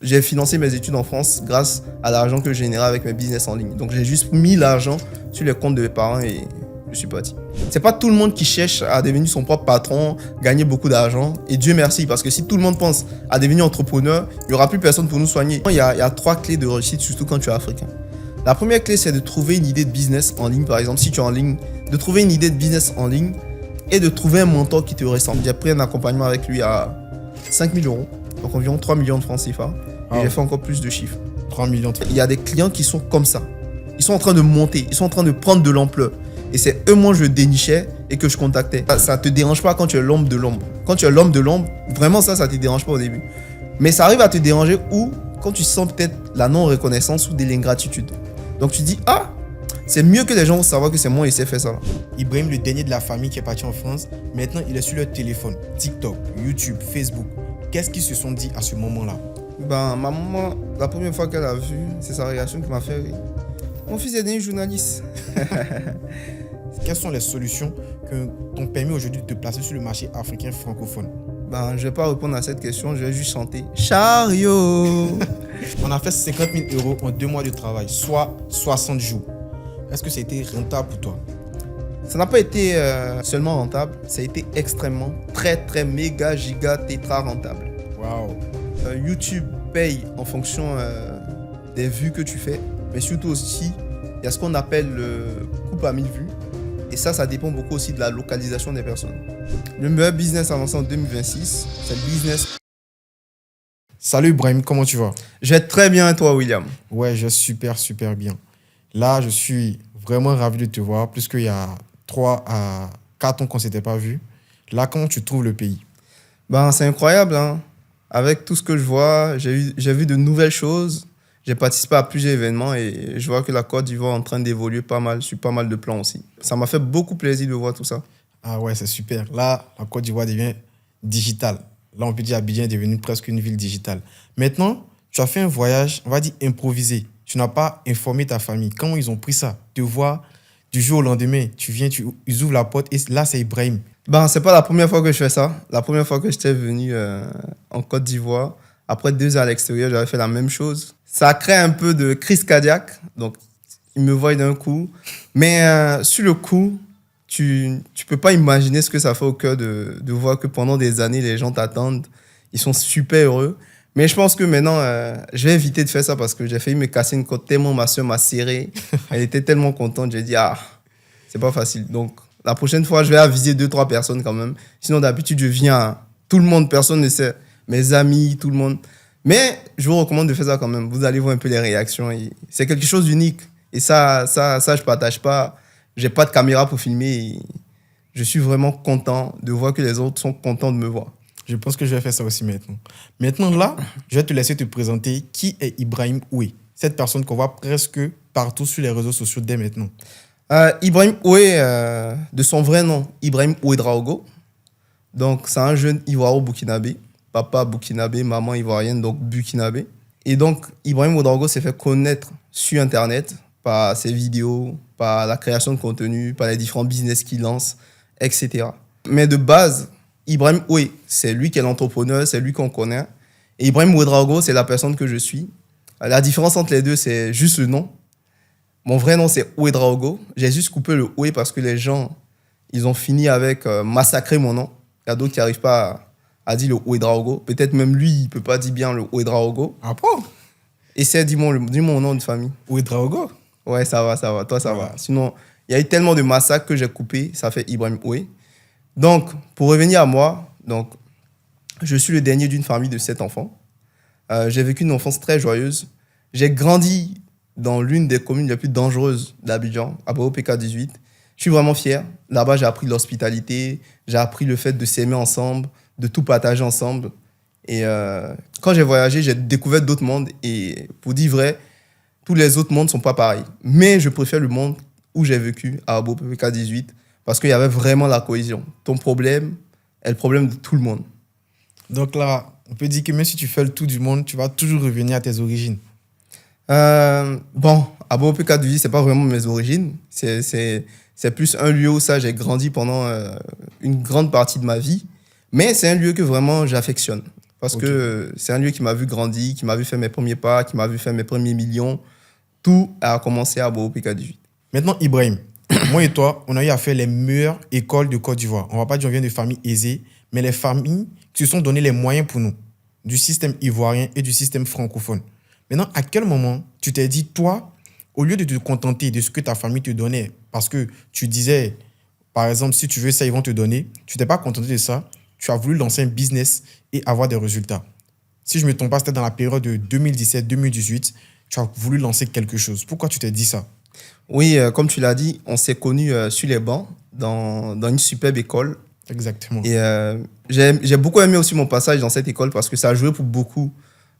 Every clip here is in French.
J'ai financé mes études en France grâce à l'argent que je générais avec mes business en ligne. Donc j'ai juste mis l'argent sur les comptes de mes parents et je suis parti. C'est pas tout le monde qui cherche à devenir son propre patron, gagner beaucoup d'argent. Et Dieu merci, parce que si tout le monde pense à devenir entrepreneur, il n'y aura plus personne pour nous soigner. Il y a 3 clés de réussite, surtout quand tu es africain. La première clé, c'est de trouver une idée de business en ligne. Par exemple, si tu es en ligne, de trouver une idée de business en ligne et de trouver un mentor qui te ressemble. J'ai pris un accompagnement avec lui à 5 000 euros, donc environ 3 millions de francs CFA. Et j'ai fait encore plus de chiffres. 3 millions. Il y a des clients qui sont comme ça. Ils sont en train de monter, ils sont en train de prendre de l'ampleur. Et c'est eux, moi, je dénichais et que je contactais. Ça te dérange pas quand tu es l'homme de l'ombre. Quand tu es l'homme de l'ombre, vraiment ça te dérange pas au début. Mais ça arrive à te déranger ou quand tu sens peut-être la non-reconnaissance ou de l'ingratitude. Donc tu dis, ah, c'est mieux que les gens vont savoir que c'est moi qui sais faire ça. Ibrahim, le dernier de la famille qui est parti en France, maintenant il est sur leur téléphone, TikTok, YouTube, Facebook. Qu'est-ce qu'ils se sont dit à ce moment-là? Ma maman, la première fois qu'elle a vu, c'est sa réaction qui m'a fait rire. Mon fils est devenu journaliste. Quelles sont les solutions qui t'ont permis aujourd'hui de te placer sur le marché africain francophone? Je ne vais pas répondre à cette question, je vais juste chanter Chariot. On a fait 50 000 euros en 2 mois de travail, soit 60 jours. Est-ce que ça a été rentable pour toi? Ça n'a pas été seulement rentable, ça a été extrêmement, très, méga, giga, tétra rentable. Waouh. YouTube paye en fonction des vues que tu fais, mais surtout aussi, il y a ce qu'on appelle le coût par 1000 vues. Et ça dépend beaucoup aussi de la localisation des personnes. Le meilleur business à lancer en 2026, c'est le business. Salut Ibrahim, comment tu vas? Je vais très bien, et toi, William? Ouais, je vais super bien. Là, je suis vraiment ravi de te voir, puisqu'il y a 3 à 4 ans qu'on ne s'était pas vu. Là, comment tu trouves le pays? C'est incroyable, hein. Avec tout ce que je vois, j'ai vu de nouvelles choses. J'ai participé à plusieurs événements et je vois que la Côte d'Ivoire est en train d'évoluer pas mal, sur pas mal de plans aussi. Ça m'a fait beaucoup plaisir de voir tout ça. Ah ouais, c'est super. Là, la Côte d'Ivoire devient digitale. Là, on peut dire Abidjan est devenue presque une ville digitale. Maintenant, tu as fait un voyage, on va dire improvisé. Tu n'as pas informé ta famille. Comment ils ont pris ça? Te voir du jour au lendemain, tu viens, ils ouvrent la porte et là, c'est Ibrahim. C'est pas la première fois que je fais ça. La première fois que j'étais venu en Côte d'Ivoire, après 2 ans à l'extérieur, j'avais fait la même chose. Ça crée un peu de crise cardiaque, donc ils me voient d'un coup. Mais sur le coup, tu peux pas imaginer ce que ça fait au cœur de voir que pendant des années, les gens t'attendent. Ils sont super heureux. Mais je pense que maintenant, je vais éviter de faire ça parce que j'ai failli me casser une côte tellement ma soeur m'a serré. Elle était tellement contente. J'ai dit, c'est pas facile. Donc, la prochaine fois, je vais aviser 2-3 personnes quand même. Sinon, d'habitude, je viens à tout le monde, personne ne sait. Mes amis, tout le monde. Mais je vous recommande de faire ça quand même. Vous allez voir un peu les réactions. C'est quelque chose d'unique. Et ça, je partage pas. J'ai pas de caméra pour filmer. Et je suis vraiment content de voir que les autres sont contents de me voir. Je pense que je vais faire ça aussi maintenant. Maintenant, là, je vais te laisser te présenter qui est Ibrahim Oué. Cette personne qu'on voit presque partout sur les réseaux sociaux dès maintenant. Ibrahim Oué, de son vrai nom, Ibrahim Ouédraogo. Donc, c'est un jeune ivoiro-burkinabé. Papa burkinabé, maman ivoirienne, donc burkinabé. Et donc, Ibrahim Ouédraogo s'est fait connaître sur Internet par ses vidéos, par la création de contenu, par les différents business qu'il lance, etc. Mais de base, Ibrahim Oué, c'est lui qui est l'entrepreneur, c'est lui qu'on connaît. Et Ibrahim Ouédraogo, c'est la personne que je suis. La différence entre les deux, c'est juste le nom. Mon vrai nom, c'est Ouédraogo. J'ai juste coupé le Oué parce que les gens, ils ont fini avec massacrer mon nom. Il y a d'autres qui n'arrivent pas à dire le Ouédraogo. Peut-être même lui, il ne peut pas dire bien le Ouédraogo. Ah bon? Essaie, dis mon nom de famille. Ouédraogo? Ouais, ça va. Toi, ça va. Sinon, il y a eu tellement de massacres que j'ai coupé. Ça fait Ibrahim Oué. Donc, pour revenir à moi, donc, je suis le dernier d'une famille de 7 enfants. J'ai vécu une enfance très joyeuse. J'ai grandi dans l'une des communes les plus dangereuses d'Abidjan, à PK 18. Je suis vraiment fier. Là-bas, j'ai appris l'hospitalité, j'ai appris le fait de s'aimer ensemble, de tout partager ensemble. Et quand j'ai voyagé, j'ai découvert d'autres mondes. Et pour dire vrai, tous les autres mondes ne sont pas pareils. Mais je préfère le monde où j'ai vécu, à PK 18, parce qu'il y avait vraiment la cohésion. Ton problème est le problème de tout le monde. Donc là, on peut dire que même si tu fais le tour du monde, tu vas toujours revenir à tes origines. À PK 18, ce n'est pas vraiment mes origines. C'est plus un lieu où ça, j'ai grandi pendant une grande partie de ma vie. Mais c'est un lieu que vraiment j'affectionne. Parce Ok. que c'est un lieu qui m'a vu grandir, qui m'a vu faire mes premiers pas, qui m'a vu faire mes premiers millions. Tout a commencé à Bobo PK18. Maintenant, Ibrahim, moi et toi, on a eu à faire les meilleures écoles de Côte d'Ivoire. On va pas dire qu'on vient de familles aisées, mais les familles qui se sont donné les moyens pour nous, du système ivoirien et du système francophone. Maintenant, à quel moment tu t'es dit, toi, au lieu de te contenter de ce que ta famille te donnait, parce que tu disais, par exemple, si tu veux ça, ils vont te donner, tu t'es pas contenté de ça, tu as voulu lancer un business et avoir des résultats. Si je me trompe pas, c'était dans la période de 2017-2018, tu as voulu lancer quelque chose. Pourquoi tu t'es dit ça? Oui, comme tu l'as dit, on s'est connus sur les bancs dans une superbe école. Exactement. Et j'ai beaucoup aimé aussi mon passage dans cette école parce que ça a joué pour beaucoup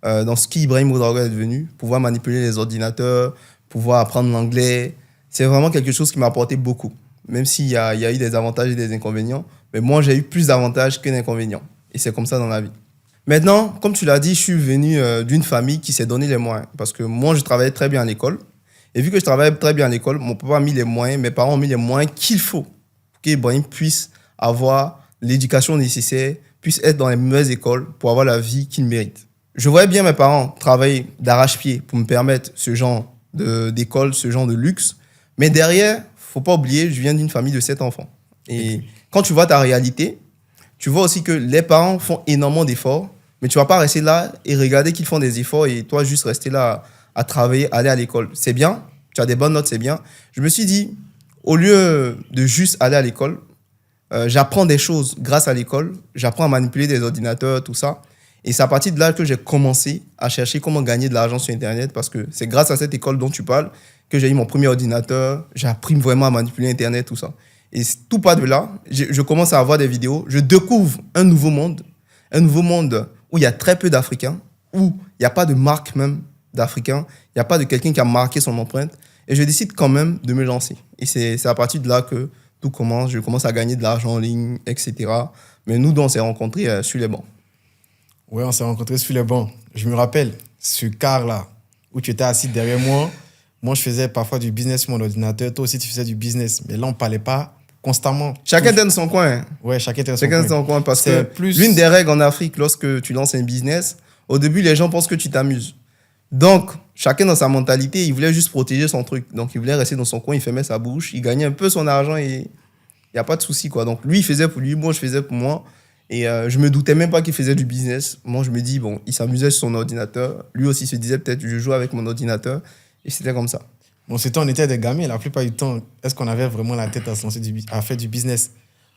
dans ce qu'Ibrahim Ouedraogo est devenu. Pouvoir manipuler les ordinateurs, pouvoir apprendre l'anglais. C'est vraiment quelque chose qui m'a apporté beaucoup. Même s'il y a eu des avantages et des inconvénients. Mais moi, j'ai eu plus d'avantages que d'inconvénients. Et c'est comme ça dans la vie. Maintenant, comme tu l'as dit, je suis venu d'une famille qui s'est donné les moyens. Parce que moi, je travaillais très bien à l'école. Et vu que je travaillais très bien à l'école, mon papa a mis les moyens, mes parents ont mis les moyens qu'il faut pour qu'Ibrahim puisse avoir l'éducation nécessaire, puisse être dans les meilleures écoles pour avoir la vie qu'il mérite. Je voyais bien mes parents travailler d'arrache-pied pour me permettre ce genre d'école, ce genre de luxe. Mais derrière, faut pas oublier, je viens d'une famille de 7 enfants. Et quand tu vois ta réalité, tu vois aussi que les parents font énormément d'efforts, mais tu vas pas rester là et regarder qu'ils font des efforts et toi juste rester là à travailler, aller à l'école. C'est bien, tu as des bonnes notes, c'est bien. Je me suis dit, au lieu de juste aller à l'école, j'apprends des choses grâce à l'école, j'apprends à manipuler des ordinateurs, tout ça. Et c'est à partir de là que j'ai commencé à chercher comment gagner de l'argent sur Internet parce que c'est grâce à cette école dont tu parles que j'ai eu mon premier ordinateur, j'ai appris vraiment à manipuler Internet, tout ça. Et tout pas de là, je commence à avoir des vidéos, je découvre un nouveau monde où il y a très peu d'Africains, où il n'y a pas de marque même d'Africains, il n'y a pas de quelqu'un qui a marqué son empreinte. Et je décide quand même de me lancer. Et c'est à partir de là que tout commence, je commence à gagner de l'argent en ligne, etc. Mais nous, on s'est rencontrés sur les bancs. Ouais, on s'est rencontrés sur les bancs. Je me rappelle, ce car-là, où tu étais assis derrière moi. Moi, je faisais parfois du business sur mon ordinateur. Toi aussi, tu faisais du business. Mais là, on ne parlait pas constamment. Chacun était dans son coin. Hein. Ouais, chacun était dans son Chacun coin. était dans son coin parce C'est que plus- l'une des règles en Afrique, lorsque tu lances un business, au début, les gens pensent que tu t'amuses. Donc, chacun dans sa mentalité, il voulait juste protéger son truc. Donc, il voulait rester dans son coin, il fermait sa bouche, il gagnait un peu son argent et il n'y a pas de souci, quoi. Donc, lui, il faisait pour lui, moi, je faisais pour moi. Et je me doutais même pas qu'il faisait du business. Moi, je me dis, bon, il s'amusait sur son ordinateur. Lui aussi se disait, peut-être, je joue avec mon ordinateur. Et c'était comme ça. Bon, c'était, on était des gamins. La plupart du temps, est-ce qu'on avait vraiment la tête à se lancer à faire du business?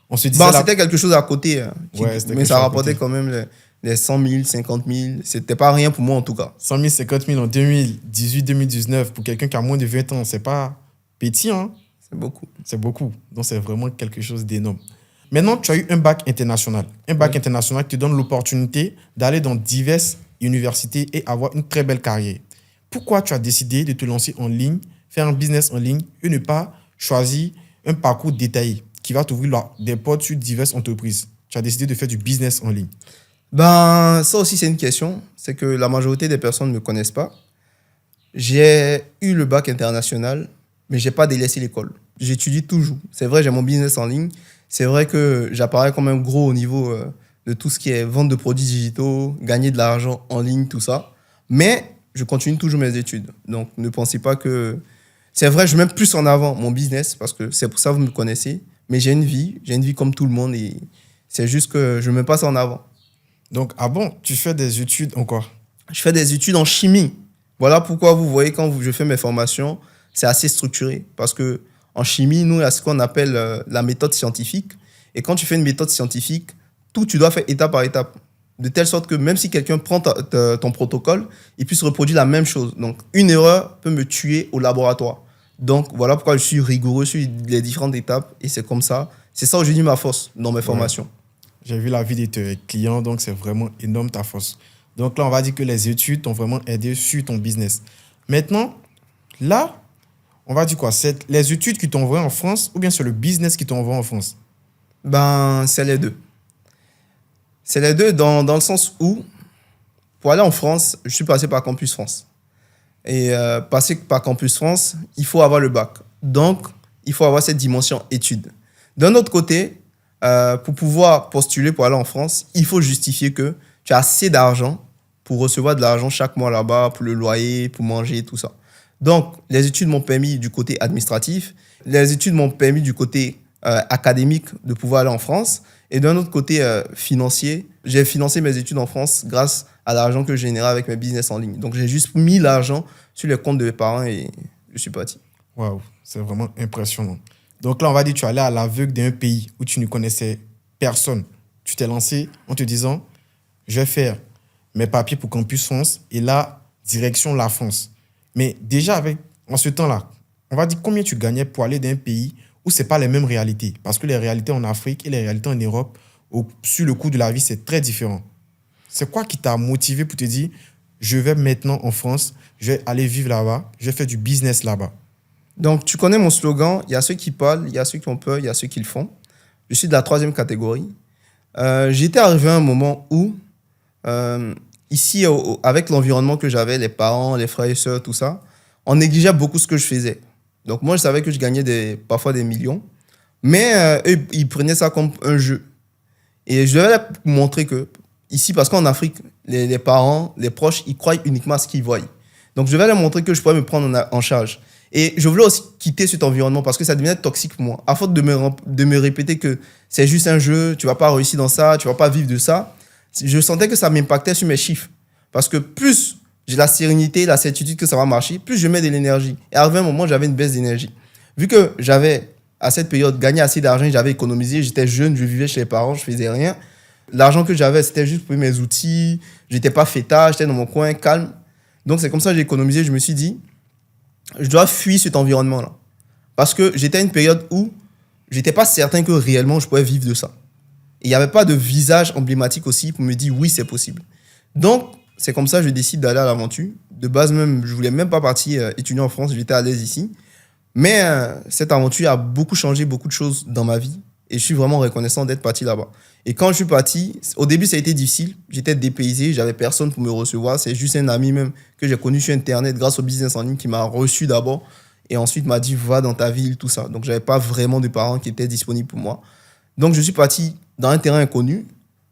On se disait... Bon, c'était quelque chose à côté. Hein, Ouais, c'était mais quelque ça chose à rapportait côté. quand même les 100 000, 50 000. C'était pas rien pour moi, en tout cas. 100 000, 50 000 en 2018-2019, pour quelqu'un qui a moins de 20 ans, c'est pas petit, hein? C'est beaucoup. C'est beaucoup. Donc, c'est vraiment quelque chose d'énorme. Maintenant, tu as eu un bac international. Un bac international qui te donne l'opportunité d'aller dans diverses universités et avoir une très belle carrière. Pourquoi tu as décidé de te lancer en ligne, faire un business en ligne et ne pas choisir un parcours détaillé qui va t'ouvrir des portes sur diverses entreprises? Tu as décidé de faire du business en ligne. Ben, ça aussi, c'est une question. C'est que la majorité des personnes ne me connaissent pas. J'ai eu le bac international, mais j'ai pas délaissé l'école. J'étudie toujours. C'est vrai, j'ai mon business en ligne. C'est vrai que j'apparais quand même gros au niveau de tout ce qui est vente de produits digitaux, gagner de l'argent en ligne, tout ça. Mais je continue toujours mes études. Donc, ne pensez pas que... C'est vrai, je mets plus en avant mon business parce que c'est pour ça que vous me connaissez. Mais j'ai une vie comme tout le monde et c'est juste que je ne mets pas ça en avant. Donc, ah bon, tu fais des études encore? Je fais des études en chimie. Voilà pourquoi vous voyez quand je fais mes formations, c'est assez structuré. Parce que en chimie, nous, il y a ce qu'on appelle la méthode scientifique. Et quand tu fais une méthode scientifique, tout, tu dois faire étape par étape. De telle sorte que même si quelqu'un prend ton protocole, il puisse reproduire la même chose. Donc, une erreur peut me tuer au laboratoire. Donc, voilà pourquoi je suis rigoureux sur les différentes étapes. Et c'est comme ça. C'est ça aujourd'hui ma force dans mes formations. J'ai vu la vie de tes clients, donc c'est vraiment énorme ta force. Donc là, on va dire que les études t'ont vraiment aidé sur ton business. Maintenant, là, on va dire quoi? C'est les études qui t'ont envoyé en France ou bien c'est le business qui t'ont envoyé en France? Ben, c'est les deux. C'est les deux dans le sens où, pour aller en France, je suis passé par Campus France. Et passer par Campus France, il faut avoir le bac. Donc, il faut avoir cette dimension études. D'un autre côté, pour pouvoir postuler pour aller en France, il faut justifier que tu as assez d'argent pour recevoir de l'argent chaque mois là-bas, pour le loyer, pour manger, tout ça. Donc, les études m'ont permis du côté administratif, les études m'ont permis du côté académique de pouvoir aller en France. Et d'un autre côté financier, j'ai financé mes études en France grâce à l'argent que je générais avec mes business en ligne. Donc, j'ai juste mis l'argent sur les comptes de mes parents et je suis parti. Waouh, c'est vraiment impressionnant. Donc là, on va dire que tu es allé à l'aveugle d'un pays où tu ne connaissais personne. Tu t'es lancé en te disant, je vais faire mes papiers pour Campus France et là, direction la France. Mais déjà, en ce temps-là, on va dire combien tu gagnais pour aller d'un pays où ce n'est pas les mêmes réalités. Parce que les réalités en Afrique et les réalités en Europe, sur le coût de la vie, c'est très différent. C'est quoi qui t'a motivé pour te dire, je vais maintenant en France, je vais aller vivre là-bas, je vais faire du business là-bas? Donc, tu connais mon slogan, il y a ceux qui parlent, il y a ceux qui ont peur, il y a ceux qui le font. Je suis de la troisième catégorie. J'étais arrivé à un moment où, ici, avec l'environnement que j'avais, les parents, les frères et sœurs, tout ça, on négligeait beaucoup ce que je faisais. Donc, moi, je savais que je gagnais parfois des millions, mais eux, ils prenaient ça comme un jeu. Et je devais leur montrer que, ici, parce qu'en Afrique, les parents, les proches, ils croient uniquement à ce qu'ils voient. Donc, je devais leur montrer que je pouvais me prendre en charge. Et je voulais aussi quitter cet environnement parce que ça devenait toxique pour moi. À force de me répéter que c'est juste un jeu, tu ne vas pas réussir dans ça, tu ne vas pas vivre de ça, je sentais que ça m'impactait sur mes chiffres. Parce que plus j'ai la sérénité, la certitude que ça va marcher, plus je mets de l'énergie. Et arrivé un moment, j'avais une baisse d'énergie. Vu que j'avais, à cette période, gagné assez d'argent, j'avais économisé, j'étais jeune, je vivais chez les parents, je faisais rien. L'argent que j'avais, c'était juste pour mes outils. Je n'étais pas fêtard, j'étais dans mon coin, calme. Donc, c'est comme ça que j'ai économisé. Je me suis dit, je dois fuir cet environnement-là. Parce que j'étais à une période où je n'étais pas certain que réellement je pouvais vivre de ça. Et il n'y avait pas de visage emblématique aussi pour me dire oui, c'est possible. Donc, c'est comme ça que je décide d'aller à l'aventure. De base, même, je ne voulais même pas partir étudier en France, j'étais à l'aise ici. Mais cette aventure a beaucoup changé beaucoup de choses dans ma vie. Et je suis vraiment reconnaissant d'être parti là-bas. Et quand je suis parti, au début, ça a été difficile. J'étais dépaysé, j'avais personne pour me recevoir. C'est juste un ami même que j'ai connu sur Internet grâce au business en ligne qui m'a reçu d'abord. Et ensuite m'a dit, va dans ta ville, tout ça. Donc, je n'avais pas vraiment de parents qui étaient disponibles pour moi. Donc, je suis parti dans un terrain inconnu.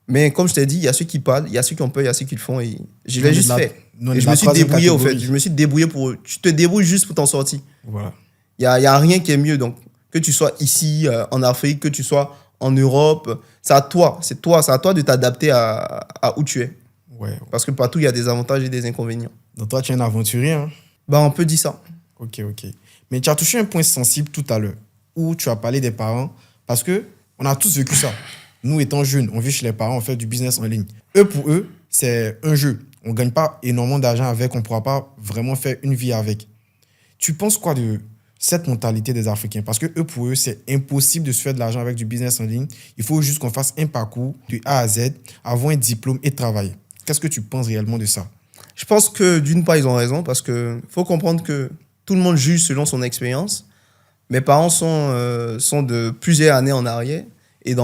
Mais comme je t'ai dit, il y a ceux qui parlent, il y a ceux qui ont peur, il y a ceux qui le font. Et je l'ai juste fait. Et je me suis débrouillé, au fait. Je me suis débrouillé pour... Tu te débrouilles juste pour t'en sortir. Voilà. Il n'y a rien qui est mieux. Donc, que tu sois ici, en Afrique, que tu sois en Europe, c'est à toi. C'est à toi de t'adapter à où tu es. Ouais. Parce que partout, il y a des avantages et des inconvénients. Donc, toi, tu es un aventurier, hein? Bah, on peut dire ça. Ok. Mais tu as touché un point sensible tout à l'heure, où tu as parlé des parents, parce qu'on a tous vécu ça. Nous, étant jeunes, on vit chez les parents, on fait du business en ligne. Pour eux, c'est un jeu. On ne gagne pas énormément d'argent avec, on ne pourra pas vraiment faire une vie avec. Tu penses quoi de cette mentalité des Africains? Parce que pour eux, c'est impossible de se faire de l'argent avec du business en ligne. Il faut juste qu'on fasse un parcours de A à Z, avoir un diplôme et travailler. Qu'est-ce que tu penses réellement de ça? Je pense que d'une part, ils ont raison parce qu'il faut comprendre que tout le monde juge selon son expérience. Mes parents sont de plusieurs années en arrière. Et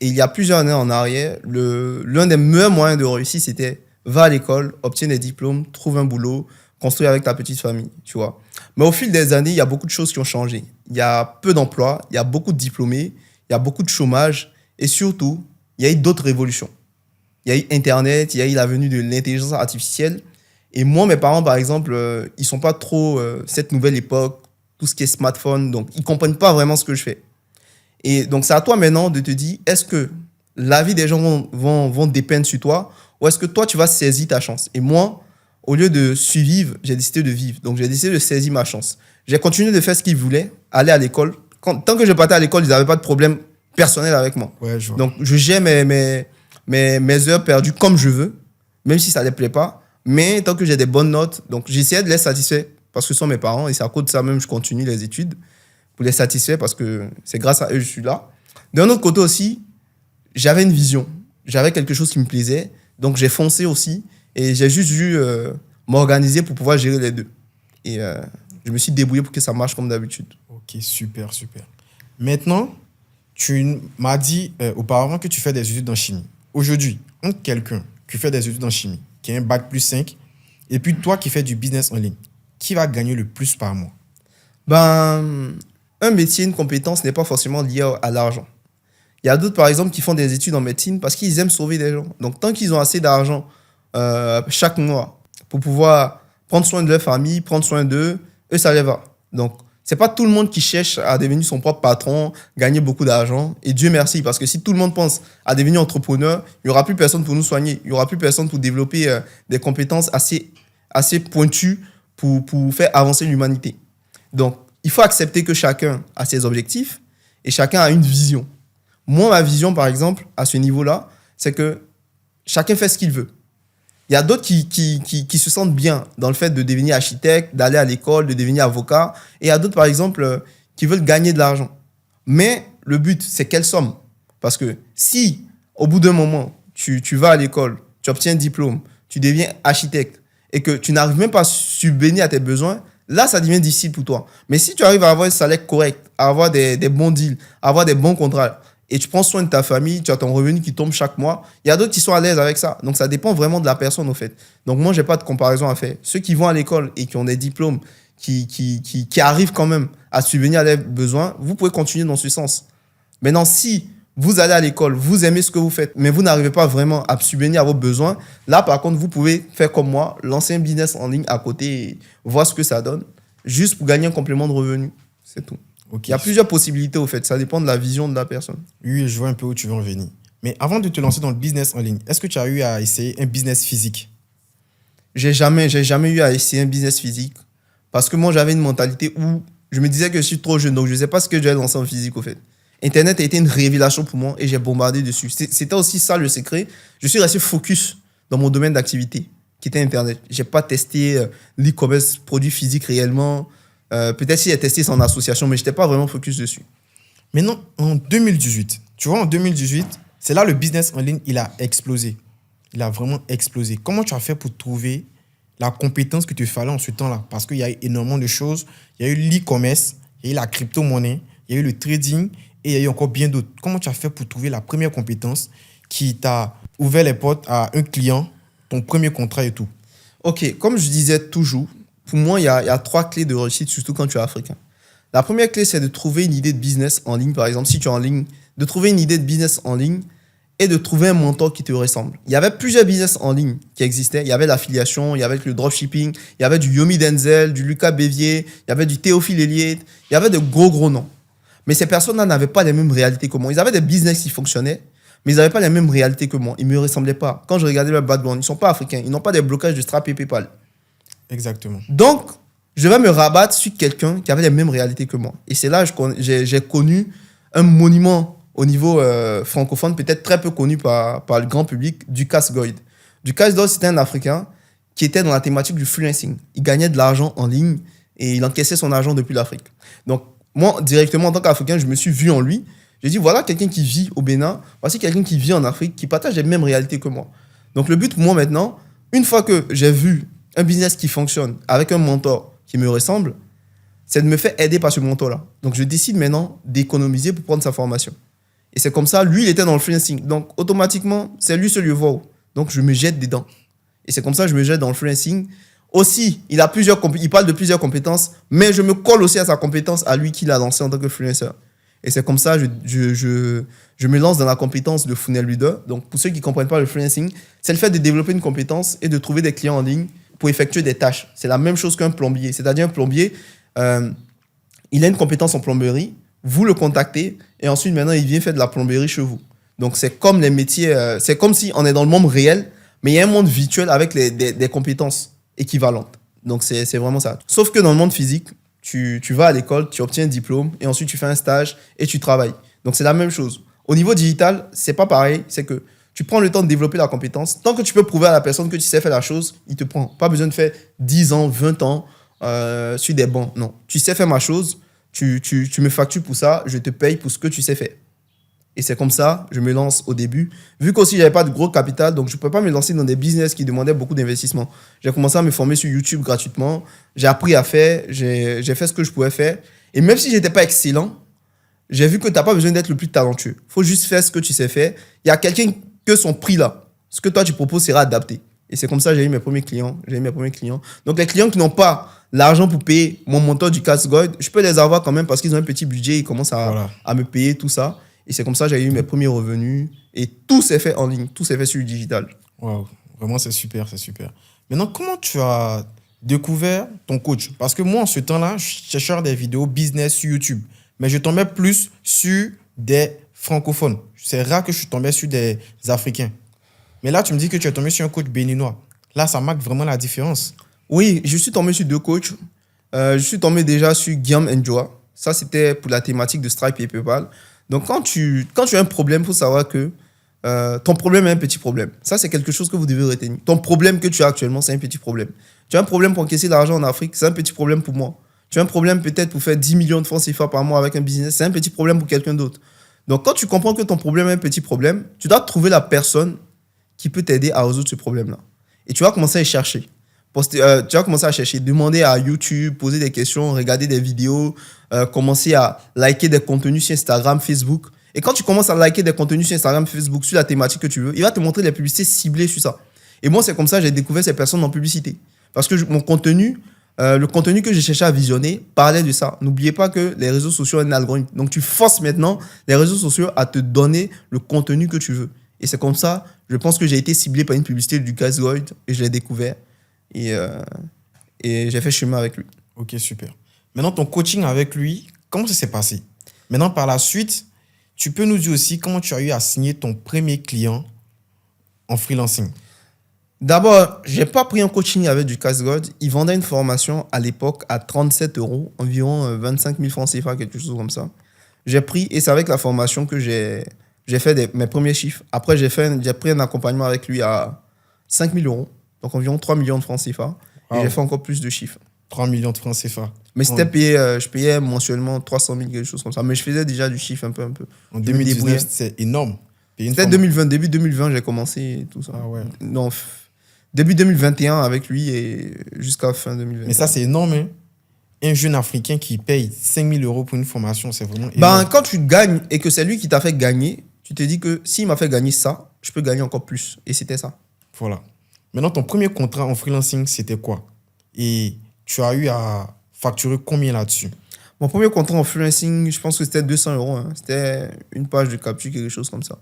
il y a plusieurs années en arrière, l'un des meilleurs moyens de réussir, c'était va à l'école, obtiens des diplômes, trouve un boulot, construis avec ta petite famille, tu vois. Mais au fil des années, il y a beaucoup de choses qui ont changé. Il y a peu d'emplois, il y a beaucoup de diplômés, il y a beaucoup de chômage et surtout, il y a eu d'autres révolutions. Il y a eu Internet, il y a eu la venue de l'intelligence artificielle. Et moi, mes parents, par exemple, ils ne sont pas trop cette nouvelle époque, tout ce qui est smartphone, donc ils ne comprennent pas vraiment ce que je fais. Et donc, c'est à toi maintenant de te dire, est-ce que la vie des gens vont dépendre sur toi ou est-ce que toi, tu vas saisir ta chance? Et moi, au lieu de suivre, j'ai décidé de vivre. Donc, j'ai décidé de saisir ma chance. J'ai continué de faire ce qu'ils voulaient, aller à l'école. Tant que je partais à l'école, ils n'avaient pas de problème personnel avec moi. Ouais, je vois. Donc, je gère mes heures perdues comme je veux, même si ça ne les plaît pas. Mais tant que j'ai des bonnes notes, donc j'essayais de les satisfaire parce que ce sont mes parents et c'est à cause de ça même que je continue les études pour les satisfaire parce que c'est grâce à eux que je suis là. D'un autre côté aussi, j'avais une vision. J'avais quelque chose qui me plaisait. Donc, j'ai foncé aussi et j'ai juste dû m'organiser pour pouvoir gérer les deux. Et je me suis débrouillé pour que ça marche comme d'habitude. Ok, super. Maintenant, tu m'as dit auparavant que tu fais des études en chimie. Aujourd'hui, entre quelqu'un qui fait des études en chimie, qui a un bac+5, et puis toi qui fais du business en ligne, qui va gagner le plus par mois? Ben, un métier, une compétence n'est pas forcément lié à l'argent. Il y a d'autres, par exemple, qui font des études en médecine parce qu'ils aiment sauver des gens. Donc, tant qu'ils ont assez d'argent chaque mois pour pouvoir prendre soin de leur famille, prendre soin d'eux, eux, ça les va. Donc, c'est pas tout le monde qui cherche à devenir son propre patron, gagner beaucoup d'argent. Et Dieu merci, parce que si tout le monde pense à devenir entrepreneur, il n'y aura plus personne pour nous soigner. Il n'y aura plus personne pour développer des compétences assez pointues pour faire avancer l'humanité. Donc, il faut accepter que chacun a ses objectifs et chacun a une vision. Moi, ma vision, par exemple, à ce niveau-là, c'est que chacun fait ce qu'il veut. Il y a d'autres qui se sentent bien dans le fait de devenir architecte, d'aller à l'école, de devenir avocat. Et il y a d'autres, par exemple, qui veulent gagner de l'argent. Mais le but, c'est quelle somme? Parce que si, au bout d'un moment, tu vas à l'école, tu obtiens un diplôme, tu deviens architecte et que tu n'arrives même pas à subvenir à tes besoins, là, ça devient difficile pour toi. Mais si tu arrives à avoir un salaire correct, à avoir des bons deals, à avoir des bons contrats, et tu prends soin de ta famille, tu as ton revenu qui tombe chaque mois, il y a d'autres qui sont à l'aise avec ça. Donc, ça dépend vraiment de la personne, au fait. Donc, moi, je n'ai pas de comparaison à faire. Ceux qui vont à l'école et qui ont des diplômes, qui arrivent quand même à subvenir à leurs besoins, vous pouvez continuer dans ce sens. Maintenant, si vous allez à l'école, vous aimez ce que vous faites, mais vous n'arrivez pas vraiment à subvenir à vos besoins, là, par contre, vous pouvez faire comme moi, lancer un business en ligne à côté et voir ce que ça donne, juste pour gagner un complément de revenu. C'est tout. Ok. Il y a plusieurs possibilités, au fait. Ça dépend de la vision de la personne. Oui, je vois un peu où tu veux en venir. Mais avant de te lancer dans le business en ligne, est-ce que tu as eu à essayer un business physique? J'ai jamais eu à essayer un business physique parce que moi, j'avais une mentalité où je me disais que je suis trop jeune, donc je ne sais pas ce que je vais lancer en physique, au fait. Internet a été une révélation pour moi et j'ai bombardé dessus. C'était aussi ça le secret. Je suis resté focus dans mon domaine d'activité, qui était Internet. Je n'ai pas testé l'e-commerce, produit physique réellement. Peut-être si j'ai testé, c'est en association, mais je n'étais pas vraiment focus dessus. Maintenant, en 2018, tu vois, en 2018, c'est là le business en ligne, il a explosé. Il a vraiment explosé. Comment tu as fait pour trouver la compétence que tu fallait en ce temps-là? Parce qu'il y a eu énormément de choses. Il y a eu l'e-commerce, il y a eu la crypto-monnaie, il y a eu le trading et il y a eu encore bien d'autres. Comment tu as fait pour trouver la première compétence qui t'a ouvert les portes à un client, ton premier contrat et tout? Ok, comme je disais toujours, pour moi, il y a 3 clés de réussite, surtout quand tu es africain. La première clé, c'est de trouver une idée de business en ligne. Par exemple, si tu es en ligne, de trouver une idée de business en ligne et de trouver un mentor qui te ressemble. Il y avait plusieurs business en ligne qui existaient. Il y avait l'affiliation, il y avait le dropshipping, il y avait du Yomi Denzel, du Lucas Bévier, il y avait du Théophile Elliott, il y avait de gros noms. Mais ces personnes-là n'avaient pas les mêmes réalités que moi. Ils avaient des business qui fonctionnaient, mais ils n'avaient pas les mêmes réalités que moi. Ils ne me ressemblaient pas. Quand je regardais leur background, ils ne sont pas africains. Ils n'ont pas des blocages de Stripe et PayPal. Exactement. Donc, je vais me rabattre sur quelqu'un qui avait les mêmes réalités que moi. Et c'est là que j'ai connu un monument au niveau francophone, peut-être très peu connu par le grand public, Dukas Goyd. Dukas Goyd, c'était un Africain qui était dans la thématique du freelancing. Il gagnait de l'argent en ligne et il encaissait son argent depuis l'Afrique. Donc, moi, directement, en tant qu'Africain, je me suis vu en lui. J'ai dit, voilà quelqu'un qui vit au Bénin, voici quelqu'un qui vit en Afrique, qui partage les mêmes réalités que moi. Donc, le but pour moi maintenant, une fois que j'ai vu un business qui fonctionne avec un mentor qui me ressemble, c'est de me faire aider par ce mentor-là. Donc, je décide maintenant d'économiser pour prendre sa formation. Et c'est comme ça, lui, il était dans le freelancing. Donc, automatiquement, c'est lui seul le voit. Donc, je me jette dedans. Et c'est comme ça que je me jette dans le freelancing. Aussi, il parle de plusieurs compétences, mais je me colle aussi à sa compétence, à lui qu'il a lancé en tant que freelancer. Et c'est comme ça que je me lance dans la compétence de funnel leader. Donc, pour ceux qui ne comprennent pas le freelancing, c'est le fait de développer une compétence et de trouver des clients en ligne pour effectuer des tâches. C'est la même chose qu'un plombier. C'est-à-dire un plombier, il a une compétence en plomberie, vous le contactez et ensuite, maintenant, il vient faire de la plomberie chez vous. Donc, c'est comme les métiers, c'est comme si on est dans le monde réel, mais il y a un monde virtuel avec des compétences équivalentes. Donc, c'est vraiment ça. Sauf que dans le monde physique, tu vas à l'école, tu obtiens un diplôme et ensuite, tu fais un stage et tu travailles. Donc, c'est la même chose. Au niveau digital, c'est pas pareil. C'est que tu prends le temps de développer la compétence. Tant que tu peux prouver à la personne que tu sais faire la chose, il te prend. Pas besoin de faire 10 ans, 20 ans sur des bancs. Non. Tu sais faire ma chose, tu me factures pour ça, je te paye pour ce que tu sais faire. Et c'est comme ça, je me lance au début. Vu qu'aussi, je n'avais pas de gros capital, donc je ne peux pas me lancer dans des business qui demandaient beaucoup d'investissement. J'ai commencé à me former sur YouTube gratuitement. J'ai appris à faire, j'ai fait ce que je pouvais faire. Et même si je n'étais pas excellent, j'ai vu que tu n'as pas besoin d'être le plus talentueux. Il faut juste faire ce que tu sais faire. Il y a quelqu'un que son prix là, ce que toi tu proposes sera adapté. Et c'est comme ça que j'ai eu mes premiers clients. Donc les clients qui n'ont pas l'argent pour payer mon montant du Dukas Goyd, je peux les avoir quand même parce qu'ils ont un petit budget, ils commencent à me payer tout ça. Et c'est comme ça que j'ai eu mes premiers revenus. Et tout s'est fait en ligne, tout s'est fait sur le digital. Waouh, vraiment, c'est super, c'est super. Maintenant, comment tu as découvert ton coach? Parce que moi, en ce temps-là, je cherchais des vidéos business sur YouTube, mais je tombais plus sur des francophones. C'est rare que je suis tombé sur des Africains. Mais là, tu me dis que tu es tombé sur un coach béninois. Là, ça marque vraiment la différence. Oui, je suis tombé sur deux coachs. Je suis tombé déjà sur Guillaume Njoa. Ça, c'était pour la thématique de Stripe et PayPal. Donc, quand tu as un problème, il faut savoir que ton problème est un petit problème. Ça, c'est quelque chose que vous devez retenir. Ton problème que tu as actuellement, c'est un petit problème. Tu as un problème pour encaisser de l'argent en Afrique, c'est un petit problème pour moi. Tu as un problème peut-être pour faire 10 millions de francs CFA par mois avec un business, c'est un petit problème pour quelqu'un d'autre. Donc, quand tu comprends que ton problème est un petit problème, tu dois trouver la personne qui peut t'aider à résoudre ce problème-là. Et tu vas commencer à chercher. Tu vas commencer à chercher, demander à YouTube, poser des questions, regarder des vidéos, commencer à liker des contenus sur Instagram, Facebook. Et quand tu commences à liker des contenus sur Instagram, Facebook, sur la thématique que tu veux, il va te montrer des publicités ciblées sur ça. Et moi, c'est comme ça que j'ai découvert ces personnes en publicité. Parce que mon contenu, le contenu que j'ai cherché à visionner parlait de ça. N'oubliez pas que les réseaux sociaux ont un algorithme. Donc, tu forces maintenant les réseaux sociaux à te donner le contenu que tu veux. Et c'est comme ça, je pense que j'ai été ciblé par une publicité du Lucas Gold et je l'ai découvert. Et j'ai fait chemin avec lui. Ok, super. Maintenant, ton coaching avec lui, comment ça s'est passé? Maintenant, par la suite, tu peux nous dire aussi comment tu as eu à signer ton premier client en freelancing. D'abord, je n'ai pas pris un coaching avec du Lucas Gold. Il vendait une formation à l'époque à 37 €, environ 25 000 francs CFA, quelque chose comme ça. J'ai pris, et c'est avec la formation que j'ai fait mes premiers chiffres. Après, j'ai pris un accompagnement avec lui à 5 000 €, donc environ 3 millions de francs CFA. Et j'ai fait encore plus de chiffres. 3 millions de francs CFA. Mais c'était payé, je payais mensuellement 300 000, quelque chose comme ça. Mais je faisais déjà du chiffre un peu. En 2019, c'est énorme. C'était 2020, début 2020, j'ai commencé et tout ça. Ah ouais. Non, début 2021 avec lui et jusqu'à fin 2020. Mais ça, c'est énorme, hein? Un jeune Africain qui paye 5 000 € pour une formation, c'est vraiment énorme. Quand tu gagnes et que c'est lui qui t'a fait gagner, tu te dis que s'il m'a fait gagner ça, je peux gagner encore plus. Et c'était ça. Voilà. Maintenant, ton premier contrat en freelancing, c'était quoi? Et tu as eu à facturer combien là-dessus? Mon premier contrat en freelancing, je pense que c'était 200 €. Hein. C'était une page de capture, quelque chose comme ça.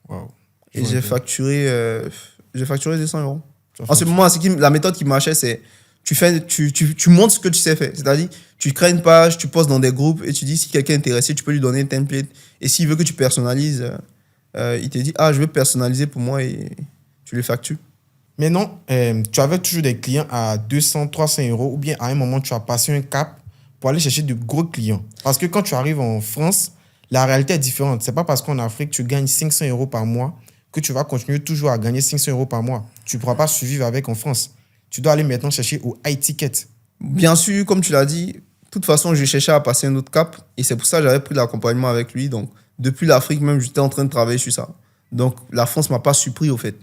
Wow. Et j'ai facturé 200 €. En ce moment, la méthode qui marchait, c'est tu montres ce que tu sais faire. C'est-à-dire, tu crées une page, tu postes dans des groupes et tu dis si quelqu'un est intéressé, tu peux lui donner un template. Et s'il veut que tu personnalises, il te dit je veux personnaliser pour moi et tu le factures. Mais non, tu avais toujours des clients à 200, 300 € ou bien à un moment, tu as passé un cap pour aller chercher de gros clients. Parce que quand tu arrives en France, la réalité est différente. Ce n'est pas parce qu'en Afrique, tu gagnes 500 € par mois que tu vas continuer toujours à gagner 500 € par mois. Tu ne pourras pas survivre avec en France. Tu dois aller maintenant chercher au high ticket. Bien sûr, comme tu l'as dit, de toute façon, je cherchais à passer un autre cap. Et c'est pour ça que j'avais pris l'accompagnement avec lui. Donc, depuis l'Afrique même, j'étais en train de travailler sur ça. Donc, la France ne m'a pas surpris, au fait.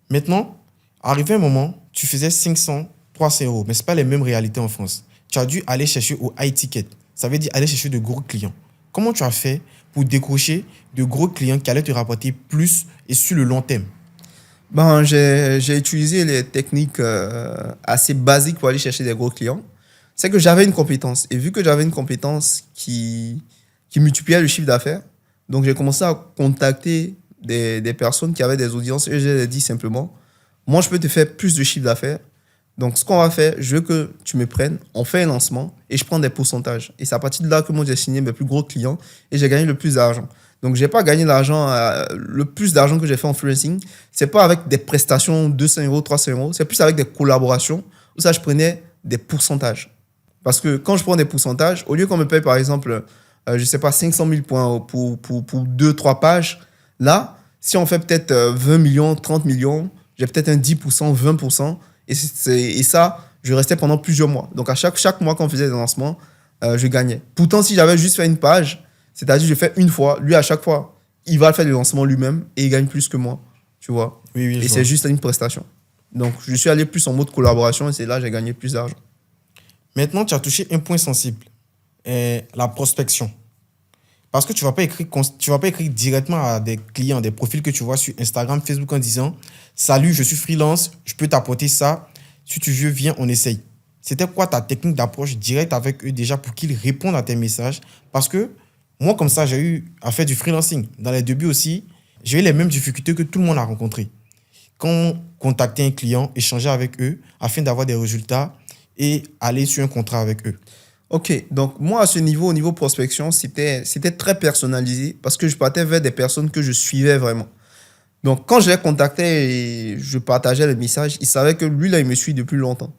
Maintenant, arrivé un moment, tu faisais 500, 300 €. Mais ce n'est pas les mêmes réalités en France. Tu as dû aller chercher au high ticket. Ça veut dire aller chercher de gros clients. Comment tu as fait pour décrocher de gros clients qui allaient te rapporter plus et sur le long terme? J'ai utilisé les techniques assez basiques pour aller chercher des gros clients. C'est que j'avais une compétence. Et vu que j'avais une compétence qui multipliait le chiffre d'affaires, donc j'ai commencé à contacter des personnes qui avaient des audiences et je leur ai dit simplement, moi, je peux te faire plus de chiffre d'affaires. Donc, ce qu'on va faire, je veux que tu me prennes, on fait un lancement et je prends des pourcentages. Et c'est à partir de là que moi, j'ai signé mes plus gros clients et j'ai gagné le plus d'argent. Donc, je n'ai pas gagné l'argent, le plus d'argent que j'ai fait en freelancing, ce n'est pas avec des prestations 200 €, 300 €, c'est plus avec des collaborations où ça, je prenais des pourcentages. Parce que quand je prends des pourcentages, au lieu qu'on me paye par exemple, je ne sais pas, 500 000 points pour 2-3 pages, là, si on fait peut-être 20 millions, 30 millions, j'ai peut-être un 10%, 20%. Et ça, je restais pendant plusieurs mois. Donc, à chaque mois qu'on faisait des lancements, je gagnais. Pourtant, si j'avais juste fait une page, c'est-à-dire je fais une fois, lui, à chaque fois, il va faire le lancement lui-même et il gagne plus que moi. Tu vois? Oui, et c'est juste une prestation. Donc, je suis allé plus en mode collaboration et c'est là que j'ai gagné plus d'argent. Maintenant, tu as touché un point sensible, la prospection. Parce que tu ne vas pas écrire directement à des clients, des profils que tu vois sur Instagram, Facebook en disant « Salut, je suis freelance, je peux t'apporter ça. Si tu veux, viens, on essaye. » C'était quoi ta technique d'approche directe avec eux déjà pour qu'ils répondent à tes messages? Parce que Moi, comme ça, j'ai eu à faire du freelancing. Dans les débuts aussi, j'ai eu les mêmes difficultés que tout le monde a rencontrées. Quand contacter un client, échanger avec eux afin d'avoir des résultats et aller sur un contrat avec eux. Ok, donc moi, à ce niveau, au niveau prospection, c'était très personnalisé parce que je partais vers des personnes que je suivais vraiment. Donc, quand je les contactais et je partageais le message, il savait que lui, là, il me suit depuis longtemps.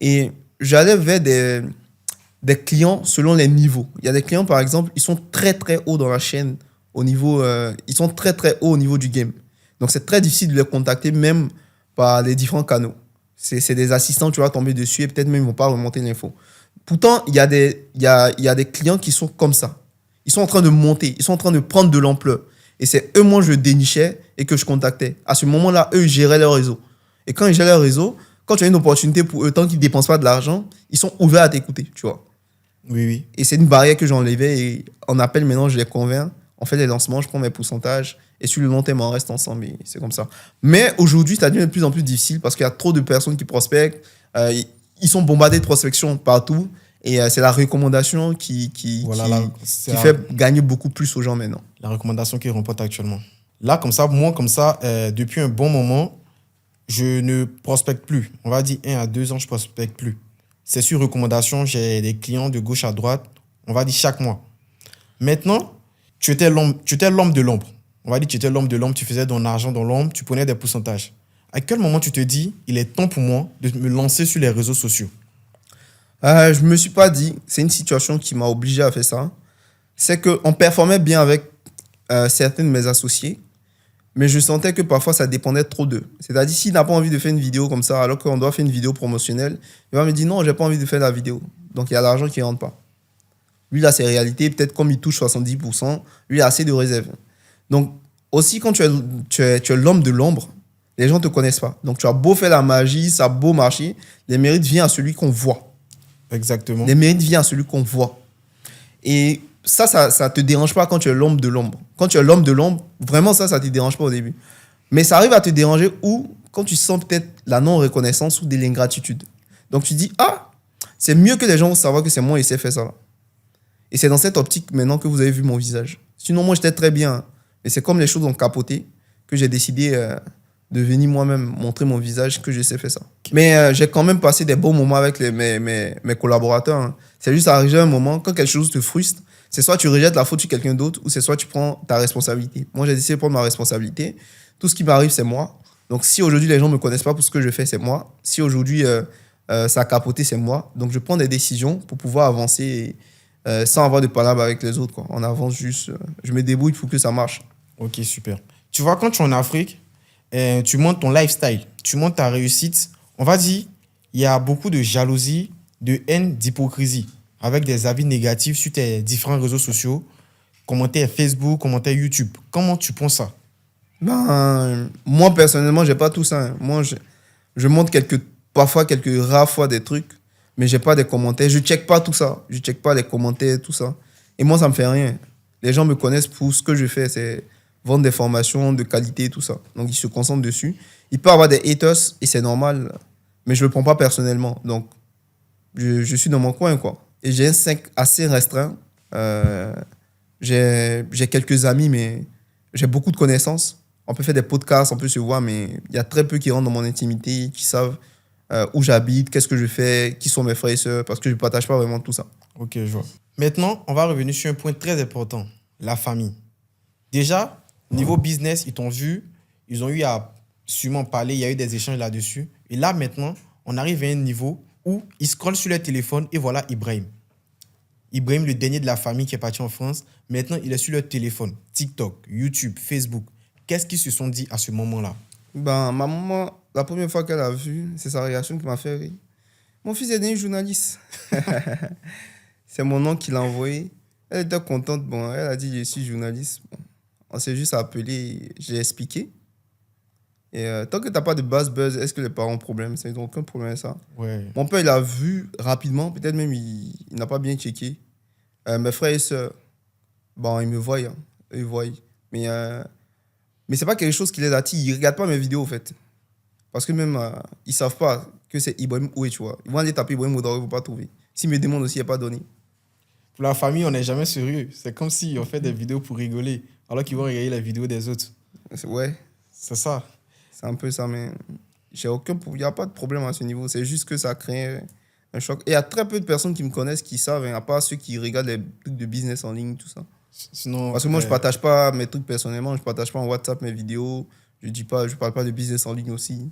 Et j'allais vers des clients selon les niveaux. Il y a des clients, par exemple, ils sont très, très hauts dans la chaîne au niveau, ils sont très, très hauts au niveau du game. Donc, c'est très difficile de les contacter même par les différents canaux. C'est des assistants, tu vas tomber dessus et peut-être même ils ne vont pas remonter l'info. Pourtant, il y a des clients qui sont comme ça. Ils sont en train de monter, ils sont en train de prendre de l'ampleur. Et c'est eux, moi, je dénichais et que je contactais. À ce moment-là, eux, ils géraient leur réseau. Et quand ils gèrent leur réseau, quand tu as une opportunité pour eux, tant qu'ils ne dépensent pas de l'argent, ils sont ouverts à t'écouter, tu vois. Oui, oui. Et c'est une barrière que j'enlevais. Et en appel, maintenant, je les convainc. On fait les lancements, je prends mes pourcentages. Et sur le long terme, on reste ensemble. Et c'est comme ça. Mais aujourd'hui, ça devient de plus en plus difficile parce qu'il y a trop de personnes qui prospectent. Ils sont bombardés de prospection partout. Et c'est la recommandation Voilà, c'est qui fait gagner beaucoup plus aux gens maintenant. la recommandation qui remporte actuellement. Là, comme ça, moi, comme ça, depuis un bon moment, je ne prospecte plus. On va dire 1 à 2 ans, je ne prospecte plus. C'est sur recommandation, j'ai des clients de gauche à droite, on va dire chaque mois. Maintenant, tu étais l'homme de l'ombre. On va dire que tu étais l'homme de l'ombre, tu faisais ton argent dans l'ombre, tu prenais des pourcentages. À quel moment tu te dis, il est temps pour moi de me lancer sur les réseaux sociaux? Je me suis pas dit, c'est une situation qui m'a obligé à faire ça. C'est qu'on performait bien avec certains de mes associés, mais je sentais que parfois ça dépendait trop d'eux. C'est-à-dire, s'il n'a pas envie de faire une vidéo comme ça, alors qu'on doit faire une vidéo promotionnelle, il va me dire non, j'ai pas envie de faire la vidéo. Donc il y a l'argent qui rentre pas. Lui, il a ses réalités, peut-être comme il touche 70%, lui, il a assez de réserves. Donc, aussi, quand tu es l'homme de l'ombre, les gens ne te connaissent pas. Donc, tu as beau faire la magie, ça a beau marcher, les mérites viennent à celui qu'on voit. Exactement. Les mérites viennent à celui qu'on voit. Et ça te dérange pas quand tu es l'homme de l'ombre. Quand tu es l'homme de l'ombre, vraiment ça te dérange pas au début. Mais ça arrive à te déranger quand tu sens peut-être la non-reconnaissance ou de l'ingratitude. Donc tu dis, ah, c'est mieux que les gens savent que c'est moi qui sais faire ça là. Et c'est dans cette optique maintenant que vous avez vu mon visage. Sinon, moi, j'étais très bien. Hein. Mais c'est comme les choses ont capoté que j'ai décidé de venir moi-même montrer mon visage que je sais faire ça. Mais j'ai quand même passé des bons moments avec mes collaborateurs. Hein. C'est juste arrivé un moment, quand quelque chose te frustre, c'est soit tu rejettes la faute sur quelqu'un d'autre ou c'est soit tu prends ta responsabilité. Moi, j'ai décidé de prendre ma responsabilité. Tout ce qui m'arrive, c'est moi. Donc, si aujourd'hui, les gens ne me connaissent pas pour ce que je fais, c'est moi. Si aujourd'hui, ça a capoté, c'est moi. Donc, je prends des décisions pour pouvoir avancer sans avoir de palabre avec les autres. Quoi. On avance juste. Je me débrouille pour que ça marche. Ok, super. Tu vois, quand tu es en Afrique, tu montes ton lifestyle, tu montes ta réussite. On va dire, il y a beaucoup de jalousie, de haine, d'hypocrisie, avec des avis négatifs sur tes différents réseaux sociaux, commentaires Facebook, commentaires YouTube. Comment tu penses ça? Moi, personnellement, j'ai pas tout ça. Hein. Moi, je montre parfois quelques rares fois des trucs, mais j'ai pas des commentaires. Je check pas tout ça. Je check pas les commentaires, tout ça. Et moi, ça me fait rien. Les gens me connaissent pour ce que je fais, c'est vendre des formations de qualité, tout ça. Donc, ils se concentrent dessus. Il peut y avoir des haters et c'est normal, mais je le prends pas personnellement. Donc, je suis dans mon coin, quoi. Et j'ai un 5 assez restreint. J'ai quelques amis, mais j'ai beaucoup de connaissances. On peut faire des podcasts, on peut se voir, mais il y a très peu qui rentrent dans mon intimité, qui savent où j'habite, qu'est-ce que je fais, qui sont mes frères et sœurs, parce que je ne partage pas vraiment tout ça. Ok, je vois. Maintenant, on va revenir sur un point très important, la famille. Déjà, niveau business, ils t'ont vu, ils ont eu à sûrement parler, il y a eu des échanges là-dessus. Et là, maintenant, on arrive à un niveau où ils scrollent sur leur téléphone et voilà Ibrahim. Ibrahim, le dernier de la famille qui est parti en France, maintenant, il est sur leur téléphone. TikTok, YouTube, Facebook. Qu'est-ce qu'ils se sont dit à ce moment-là? Ma maman, la première fois qu'elle a vu, c'est sa réaction qui m'a fait rire. Mon fils est devenu journaliste. C'est mon oncle qui l'a envoyé. Elle était contente. Bon, elle a dit, je suis journaliste. Bon, on s'est juste appelé, j'ai expliqué. Et tant que tu n'as pas de base buzz, est-ce que les parents ont problème? C'est aucun problème avec ça. Ouais. Mon père, il a vu rapidement, peut-être même il n'a pas bien checké. Mes frères et sœurs, bon, ils me voient. Hein. Ils voient. Mais c'est pas quelque chose qui les attire. Ils ne regardent pas mes vidéos, en fait. Parce que même, ils ne savent pas que c'est Ibrahim Oué, tu vois. Ils vont aller taper Ibrahim Oué, ils ne vont pas trouver. S'ils me demandent aussi, il n'y a pas donné. Pour la famille, on n'est jamais sérieux. C'est comme si on fait des vidéos pour rigoler, alors qu'ils vont regarder les vidéos des autres. Ouais, C'est ça. c'est un peu ça, mais il n'y a pas de problème à ce niveau. C'est juste que ça crée un choc. Et il y a très peu de personnes qui me connaissent qui savent, hein, à part ceux qui regardent les trucs de business en ligne, tout ça. Sinon, Parce que moi, je partage pas mes trucs personnellement, je partage pas en WhatsApp mes vidéos, je parle pas de business en ligne aussi.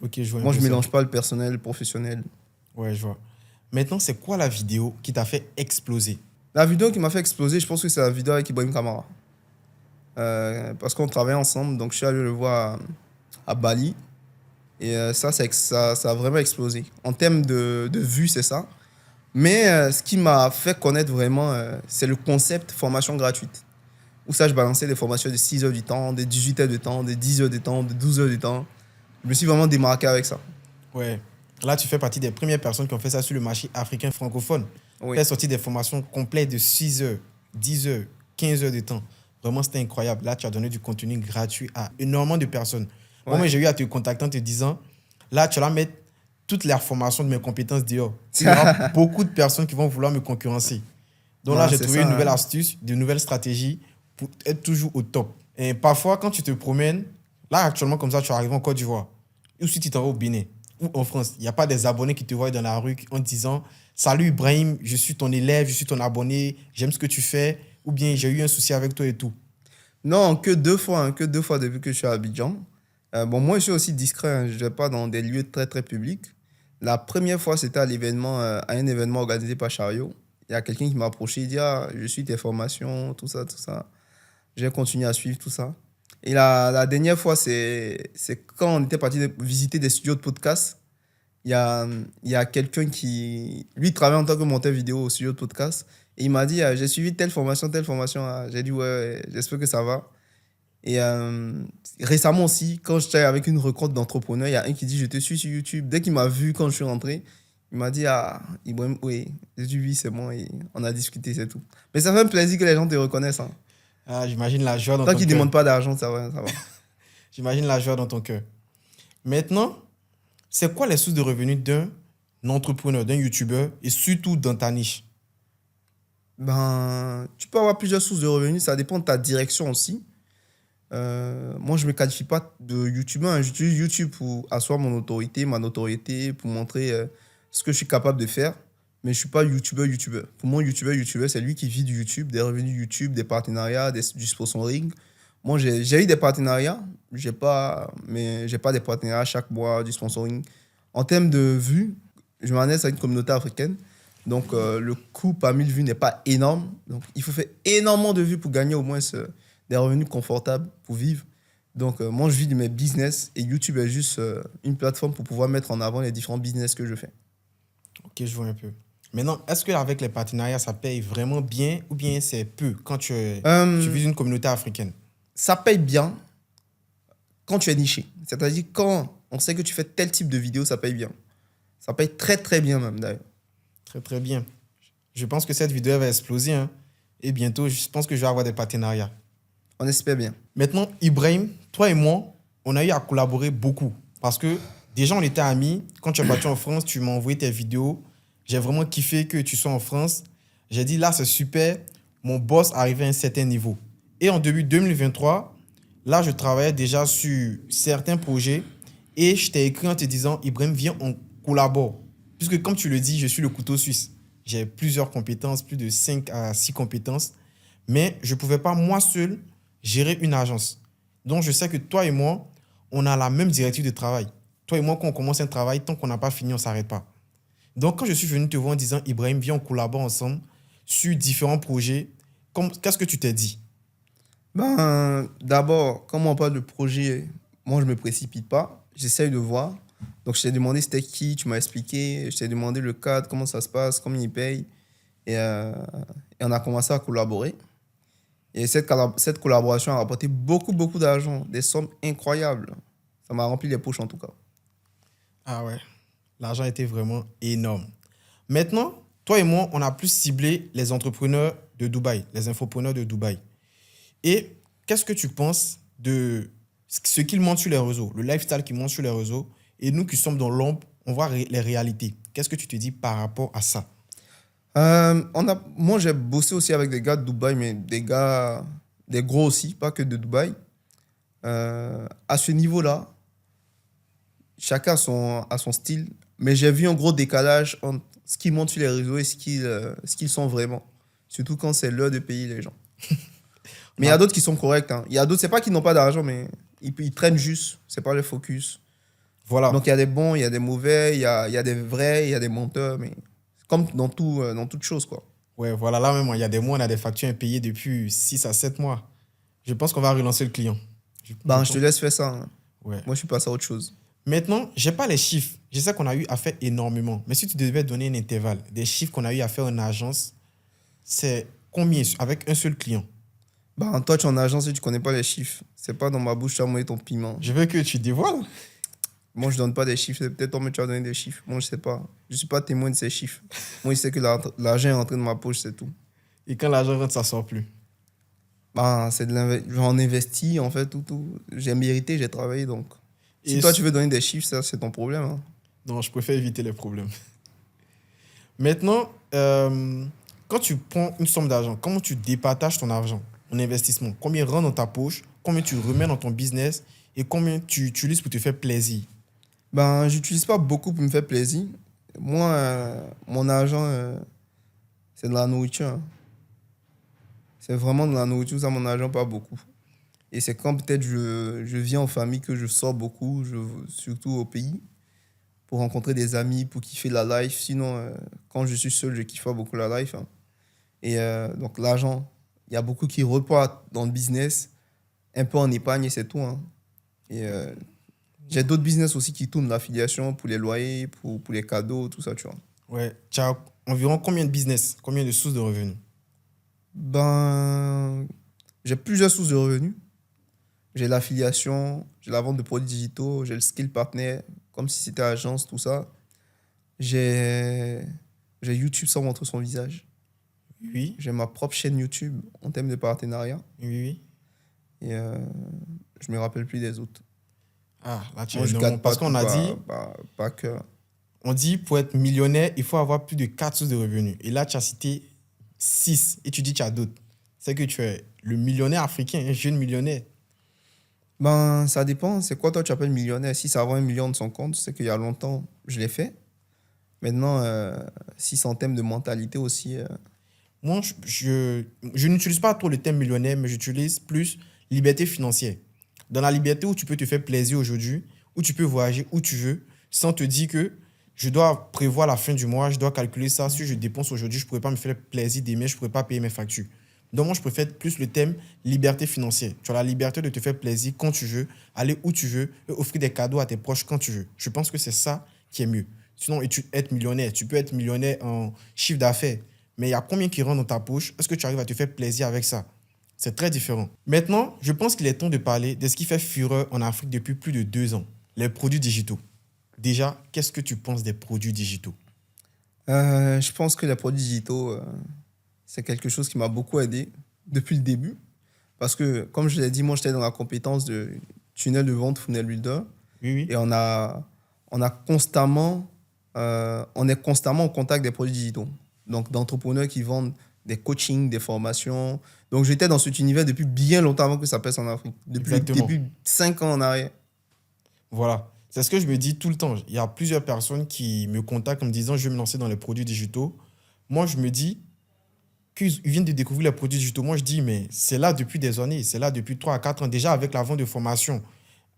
ok, je vois un Moi, peu je ça. mélange pas le personnel et le professionnel. Ouais, je vois. Maintenant, c'est quoi la vidéo qui t'a fait exploser? La vidéo qui m'a fait exploser, je pense que c'est la vidéo avec Ibrahim Kamara. Parce qu'on travaillait ensemble, donc je suis allé le voir à Bali. Et ça a vraiment explosé. En termes de vues, c'est ça. Mais ce qui m'a fait connaître vraiment, c'est le concept formation gratuite. Où ça, je balançais des formations de 6 heures du temps, de 18 heures de temps, de 10 heures de temps, de 12 heures de temps. Je me suis vraiment démarqué avec ça. Ouais. Là, tu fais partie des premières personnes qui ont fait ça sur le marché africain francophone. Oui. Tu as sorti des formations complètes de 6 heures, 10 heures, 15 heures de temps. Vraiment, c'était incroyable. Là, tu as donné du contenu gratuit à énormément de personnes. Ouais. Moi, j'ai eu à te contacter en te disant, là, tu vas mettre toutes les formations de mes compétences dehors. Il y aura beaucoup de personnes qui vont vouloir me concurrencer. Donc là, Ouais, j'ai c'est trouvé ça, une nouvelle hein. astuce, de nouvelles stratégies pour être toujours au top. Et parfois, quand tu te promènes, là, actuellement, comme ça, tu arrives en Côte d'Ivoire, ou si tu t'en vas au Bénin, ou en France, il n'y a pas des abonnés qui te voient dans la rue en te disant « Salut Ibrahim, je suis ton élève, je suis ton abonné, j'aime ce que tu fais » ou bien « J'ai eu un souci avec toi et tout ». Non, que 2 fois, hein, que 2 fois depuis que je suis à Abidjan. Bon, moi, je suis aussi discret, hein, je ne vais pas dans des lieux très, très publics. La première fois, c'était à un événement organisé par Chariot. Il y a quelqu'un qui m'a approché, il dit, ah, je suis tes formations, tout ça, tout ça. J'ai continué à suivre tout ça. Et la dernière fois, c'est quand on était parti visiter des studios de podcast. Il y a quelqu'un qui, lui, travaille en tant que monteur vidéo au studio de podcast. Et il m'a dit, j'ai suivi telle formation, telle formation. Ah. J'ai dit, ouais, j'espère que ça va. Et récemment aussi, quand j'étais avec une rencontre d'entrepreneurs, il y a un qui dit, je te suis sur YouTube. Dès qu'il m'a vu quand je suis rentré, il m'a dit, ah, Ibrahim, oui. J'ai dit, oui, c'est bon. Et on a discuté, c'est tout. Mais ça fait un plaisir que les gens te reconnaissent. Hein. Ah, j'imagine la joie dans Tant ton qu'ils ne cœur. demandent pas d'argent, ça va, ça va. J'imagine la joie dans ton cœur. Maintenant, c'est quoi les sources de revenus d'un entrepreneur, d'un YouTuber et surtout dans ta niche? Ben, tu peux avoir plusieurs sources de revenus, ça dépend de ta direction aussi. Moi, je ne me qualifie pas de YouTuber, hein. J'utilise YouTube pour asseoir mon autorité, ma notoriété, pour montrer ce que je suis capable de faire. Mais je ne suis pas YouTuber. Pour moi, YouTuber, c'est lui qui vit du YouTube, des revenus YouTube, des partenariats, du sponsoring. Moi, j'ai eu des partenariats, mais j'ai pas des partenariats chaque mois, du sponsoring. En termes de vues, je m'adresse à une communauté africaine. Donc, le coût par 1000 vues n'est pas énorme. Donc, il faut faire énormément de vues pour gagner au moins des revenus confortables pour vivre. Donc, moi, je vis de mes business et YouTube est juste une plateforme pour pouvoir mettre en avant les différents business que je fais. Ok, je vois un peu. Maintenant, est-ce qu'avec les partenariats, ça paye vraiment bien ou bien c'est peu quand tu vises une communauté africaine? Ça paye bien quand tu es niché. C'est-à-dire quand on sait que tu fais tel type de vidéo, ça paye bien. Ça paye très, très bien même d'ailleurs. Très, très bien. Je pense que cette vidéo elle va exploser. Hein. Et bientôt, je pense que je vais avoir des partenariats. On espère bien. Maintenant, Ibrahim, toi et moi, on a eu à collaborer beaucoup. Parce que déjà, on était amis. Quand tu es parti en France, tu m'as envoyé tes vidéos. J'ai vraiment kiffé que tu sois en France. J'ai dit, là, c'est super. Mon boss arrivait à un certain niveau. Et en début 2023, là, je travaillais déjà sur certains projets. Et je t'ai écrit en te disant, Ibrahim, viens, on collabore. Puisque comme tu le dis, je suis le couteau suisse. J'ai plusieurs compétences, plus de 5 à 6 compétences. Mais je ne pouvais pas, moi seul, gérer une agence. Donc, je sais que toi et moi, on a la même directive de travail. Toi et moi, quand on commence un travail, tant qu'on n'a pas fini, on ne s'arrête pas. Donc, quand je suis venu te voir en disant, Ibrahim, viens, on collabore ensemble sur différents projets, qu'est-ce que tu t'es dit? Ben, d'abord, comme on parle de projet, moi, je ne me précipite pas. J'essaye de voir. Donc, je t'ai demandé c'était qui, tu m'as expliqué. Je t'ai demandé le cadre, comment ça se passe, combien ils payent. Et on a commencé à collaborer. Et cette collaboration a rapporté beaucoup, beaucoup d'argent, des sommes incroyables. Ça m'a rempli les poches en tout cas. Ah ouais, l'argent était vraiment énorme. Maintenant, toi et moi, on a plus ciblé les entrepreneurs de Dubaï, les infopreneurs de Dubaï. Et qu'est-ce que tu penses de ce qu'ils montrent sur les réseaux, le lifestyle qu'ils montrent sur les réseaux, et nous qui sommes dans l'ombre, on voit les réalités. Qu'est-ce que tu te dis par rapport à ça? Moi, j'ai bossé aussi avec des gars de Dubaï, mais des gros aussi, pas que de Dubaï. À ce niveau-là, chacun a son style, mais j'ai vu un gros décalage entre ce qu'ils montrent sur les réseaux et ce qu'ils sont vraiment. Surtout quand c'est l'heure de payer les gens. Mais il y a On d'autres qui sont corrects, hein. Il y a d'autres, c'est pas qu'ils n'ont pas d'argent, mais ils traînent juste. C'est pas le focus. Voilà. Donc il y a des bons, il y a des mauvais, il y a des vrais, il y a des menteurs, mais comme dans toute chose, quoi. Ouais, voilà. Là même, il y a des mois, on a des factures impayées depuis 6 à 7 mois. Je pense qu'on va relancer le client. Je Ben, je te pense. laisse faire ça, hein. Ouais. Moi, je suis passé à autre chose. Maintenant, j'ai pas les chiffres. Je sais qu'on a eu à faire énormément. Mais si tu devais donner un intervalle, des chiffres qu'on a eu à faire en agence, c'est combien avec un seul client? Ben, toi, tu es en agence et tu connais pas les chiffres. C'est pas dans ma bouche, tu as mouillé ton piment. Je veux que tu dévoiles. Moi, je donne pas des chiffres. C'est peut-être toi, mais tu as donné des chiffres. Moi, je sais pas. Je suis pas témoin de ces chiffres. Moi, je sais que l'argent est entré dans ma poche, c'est tout. Et quand l'argent rentre, ça sort plus. Ben, j'en investis, en fait, tout. J'ai mérité, j'ai travaillé, donc. Si Et toi, tu veux donner des chiffres, ça, c'est ton problème, hein. non, je préfère éviter les problèmes. Maintenant, quand tu prends une somme d'argent, comment tu départages ton argent en investissement? Combien rentre dans ta poche? Combien tu remets dans ton business? Et combien tu utilises pour te faire plaisir? Ben, j'utilise pas beaucoup pour me faire plaisir. Moi, mon argent, c'est de la nourriture, hein. C'est vraiment de la nourriture, ça, mon argent, pas beaucoup. Et c'est quand peut-être je viens en famille que je sors beaucoup, surtout au pays, pour rencontrer des amis, pour kiffer la life. Sinon, quand je suis seul, je kiffe pas beaucoup la life, hein. Et donc, l'argent, il y a beaucoup qui repartent dans le business, un peu en épargne et c'est tout, hein. Et j'ai d'autres business aussi qui tournent, l'affiliation pour les loyers, pour les cadeaux, tout ça, tu vois. Ouais, tu as environ combien de business? Combien de sources de revenus? Ben, j'ai plusieurs sources de revenus. J'ai l'affiliation, j'ai la vente de produits digitaux, j'ai le skill partner, comme si c'était agence, tout ça. J'ai j'ai YouTube sans montrer son visage. Oui, J'ai ma propre chaîne YouTube en termes de partenariat. oui, oui. Et je me rappelle plus des autres. Ah, là, tu as Moi, je énormément. gâte pas Parce qu'on tout a dit, pas que. on dit pour être millionnaire, il faut avoir plus de 4 sources de revenus. Et là, tu as cité 6 et tu dis que tu as d'autres. C'est que tu es le millionnaire africain, un jeune millionnaire. Ben, ça dépend. C'est quoi, toi, tu appelles millionnaire? Si ça vaut 1 million de son compte, c'est qu'il y a longtemps, je l'ai fait. Maintenant, si c'est en termes de mentalité aussi. Moi, je n'utilise pas trop le terme millionnaire, mais j'utilise plus liberté financière. Dans la liberté où tu peux te faire plaisir aujourd'hui, où tu peux voyager où tu veux, sans te dire que je dois prévoir la fin du mois, je dois calculer ça. Si je dépense aujourd'hui, je ne pourrais pas me faire plaisir demain, je ne pourrais pas payer mes factures. Donc, moi, je préfère plus le thème liberté financière. Tu as la liberté de te faire plaisir quand tu veux, aller où tu veux et offrir des cadeaux à tes proches quand tu veux. Je pense que c'est ça qui est mieux. Sinon, être millionnaire, tu peux être millionnaire en chiffre d'affaires, mais il y a combien qui rentrent dans ta poche? Est-ce que tu arrives à te faire plaisir avec ça? C'est très différent. Maintenant, je pense qu'il est temps de parler de ce qui fait fureur en Afrique depuis plus de 2 ans, les produits digitaux. Déjà, qu'est-ce que tu penses des produits digitaux? Je pense que les produits digitaux, c'est quelque chose qui m'a beaucoup aidé depuis le début. Parce que, comme je l'ai dit, moi, j'étais dans la compétence de tunnel de vente, funnel builder. Oui, oui. Et on est constamment en contact des produits digitaux. Donc, d'entrepreneurs qui vendent des coachings, des formations. Donc, j'étais dans cet univers depuis bien longtemps avant que ça pèse en Afrique. Exactement. Depuis 5 ans en arrière. Voilà. C'est ce que je me dis tout le temps. Il y a plusieurs personnes qui me contactent en me disant je vais me lancer dans les produits digitaux. Moi, je me dis qu'ils viennent de découvrir les produits digitaux. Moi, je dis, mais c'est là depuis des années. C'est là depuis 3 à 4 ans. Déjà, avec la vente de formation,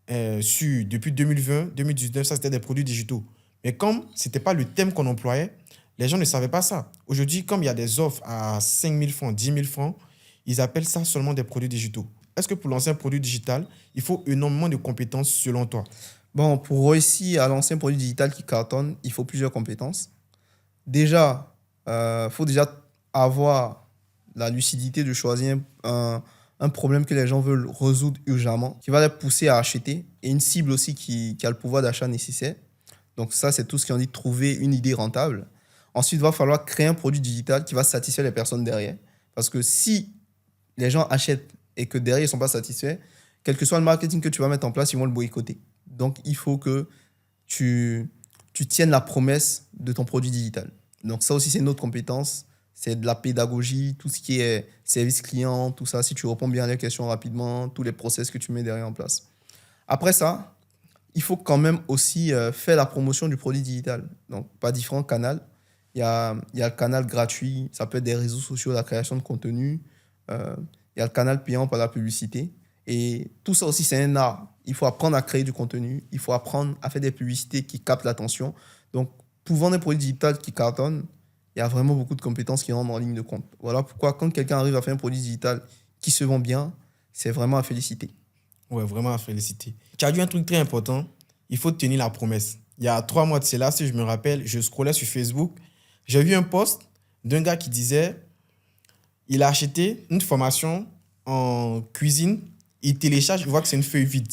depuis 2020, 2019, ça, c'était des produits digitaux. Mais comme ce n'était pas le thème qu'on employait, les gens ne savaient pas ça. Aujourd'hui, comme il y a des offres à 5 000 francs, 10 000 francs, ils appellent ça seulement des produits digitaux. Est-ce que pour lancer un produit digital, il faut énormément de compétences selon toi? Bon, pour réussir à lancer un produit digital qui cartonne, il faut plusieurs compétences. Déjà, faut déjà avoir la lucidité de choisir un problème que les gens veulent résoudre urgemment, qui va les pousser à acheter, et une cible aussi qui a le pouvoir d'achat nécessaire. Donc ça, c'est tout ce qui en dit trouver une idée rentable. Ensuite, il va falloir créer un produit digital qui va satisfaire les personnes derrière. Parce que si les gens achètent et que derrière, ils ne sont pas satisfaits, quel que soit le marketing que tu vas mettre en place, ils vont le boycotter. Donc, il faut que tu tiennes la promesse de ton produit digital. Donc ça aussi, c'est une autre compétence. C'est de la pédagogie, tout ce qui est service client, tout ça. Si tu réponds bien à les questions rapidement, tous les process que tu mets derrière en place. Après ça, il faut quand même aussi faire la promotion du produit digital. Donc, par différents canaux. Il y a le canal gratuit, ça peut être des réseaux sociaux, la création de contenu. Euh, il y a le canal payant par la publicité. Et tout ça aussi, c'est un art. Il faut apprendre à créer du contenu. Il faut apprendre à faire des publicités qui captent l'attention. Donc, pour vendre un produit digital qui cartonne, il y a vraiment beaucoup de compétences qui rentrent en ligne de compte. Voilà pourquoi, quand quelqu'un arrive à faire un produit digital qui se vend bien, c'est vraiment à féliciter. Ouais, vraiment à féliciter. Tu as dit un truc très important. Il faut tenir la promesse. Il y a 3 mois de cela, si je me rappelle, je scrollais sur Facebook. J'ai vu un post d'un gars qui disait il a acheté une formation en cuisine. Il télécharge, il voit que c'est une feuille vide.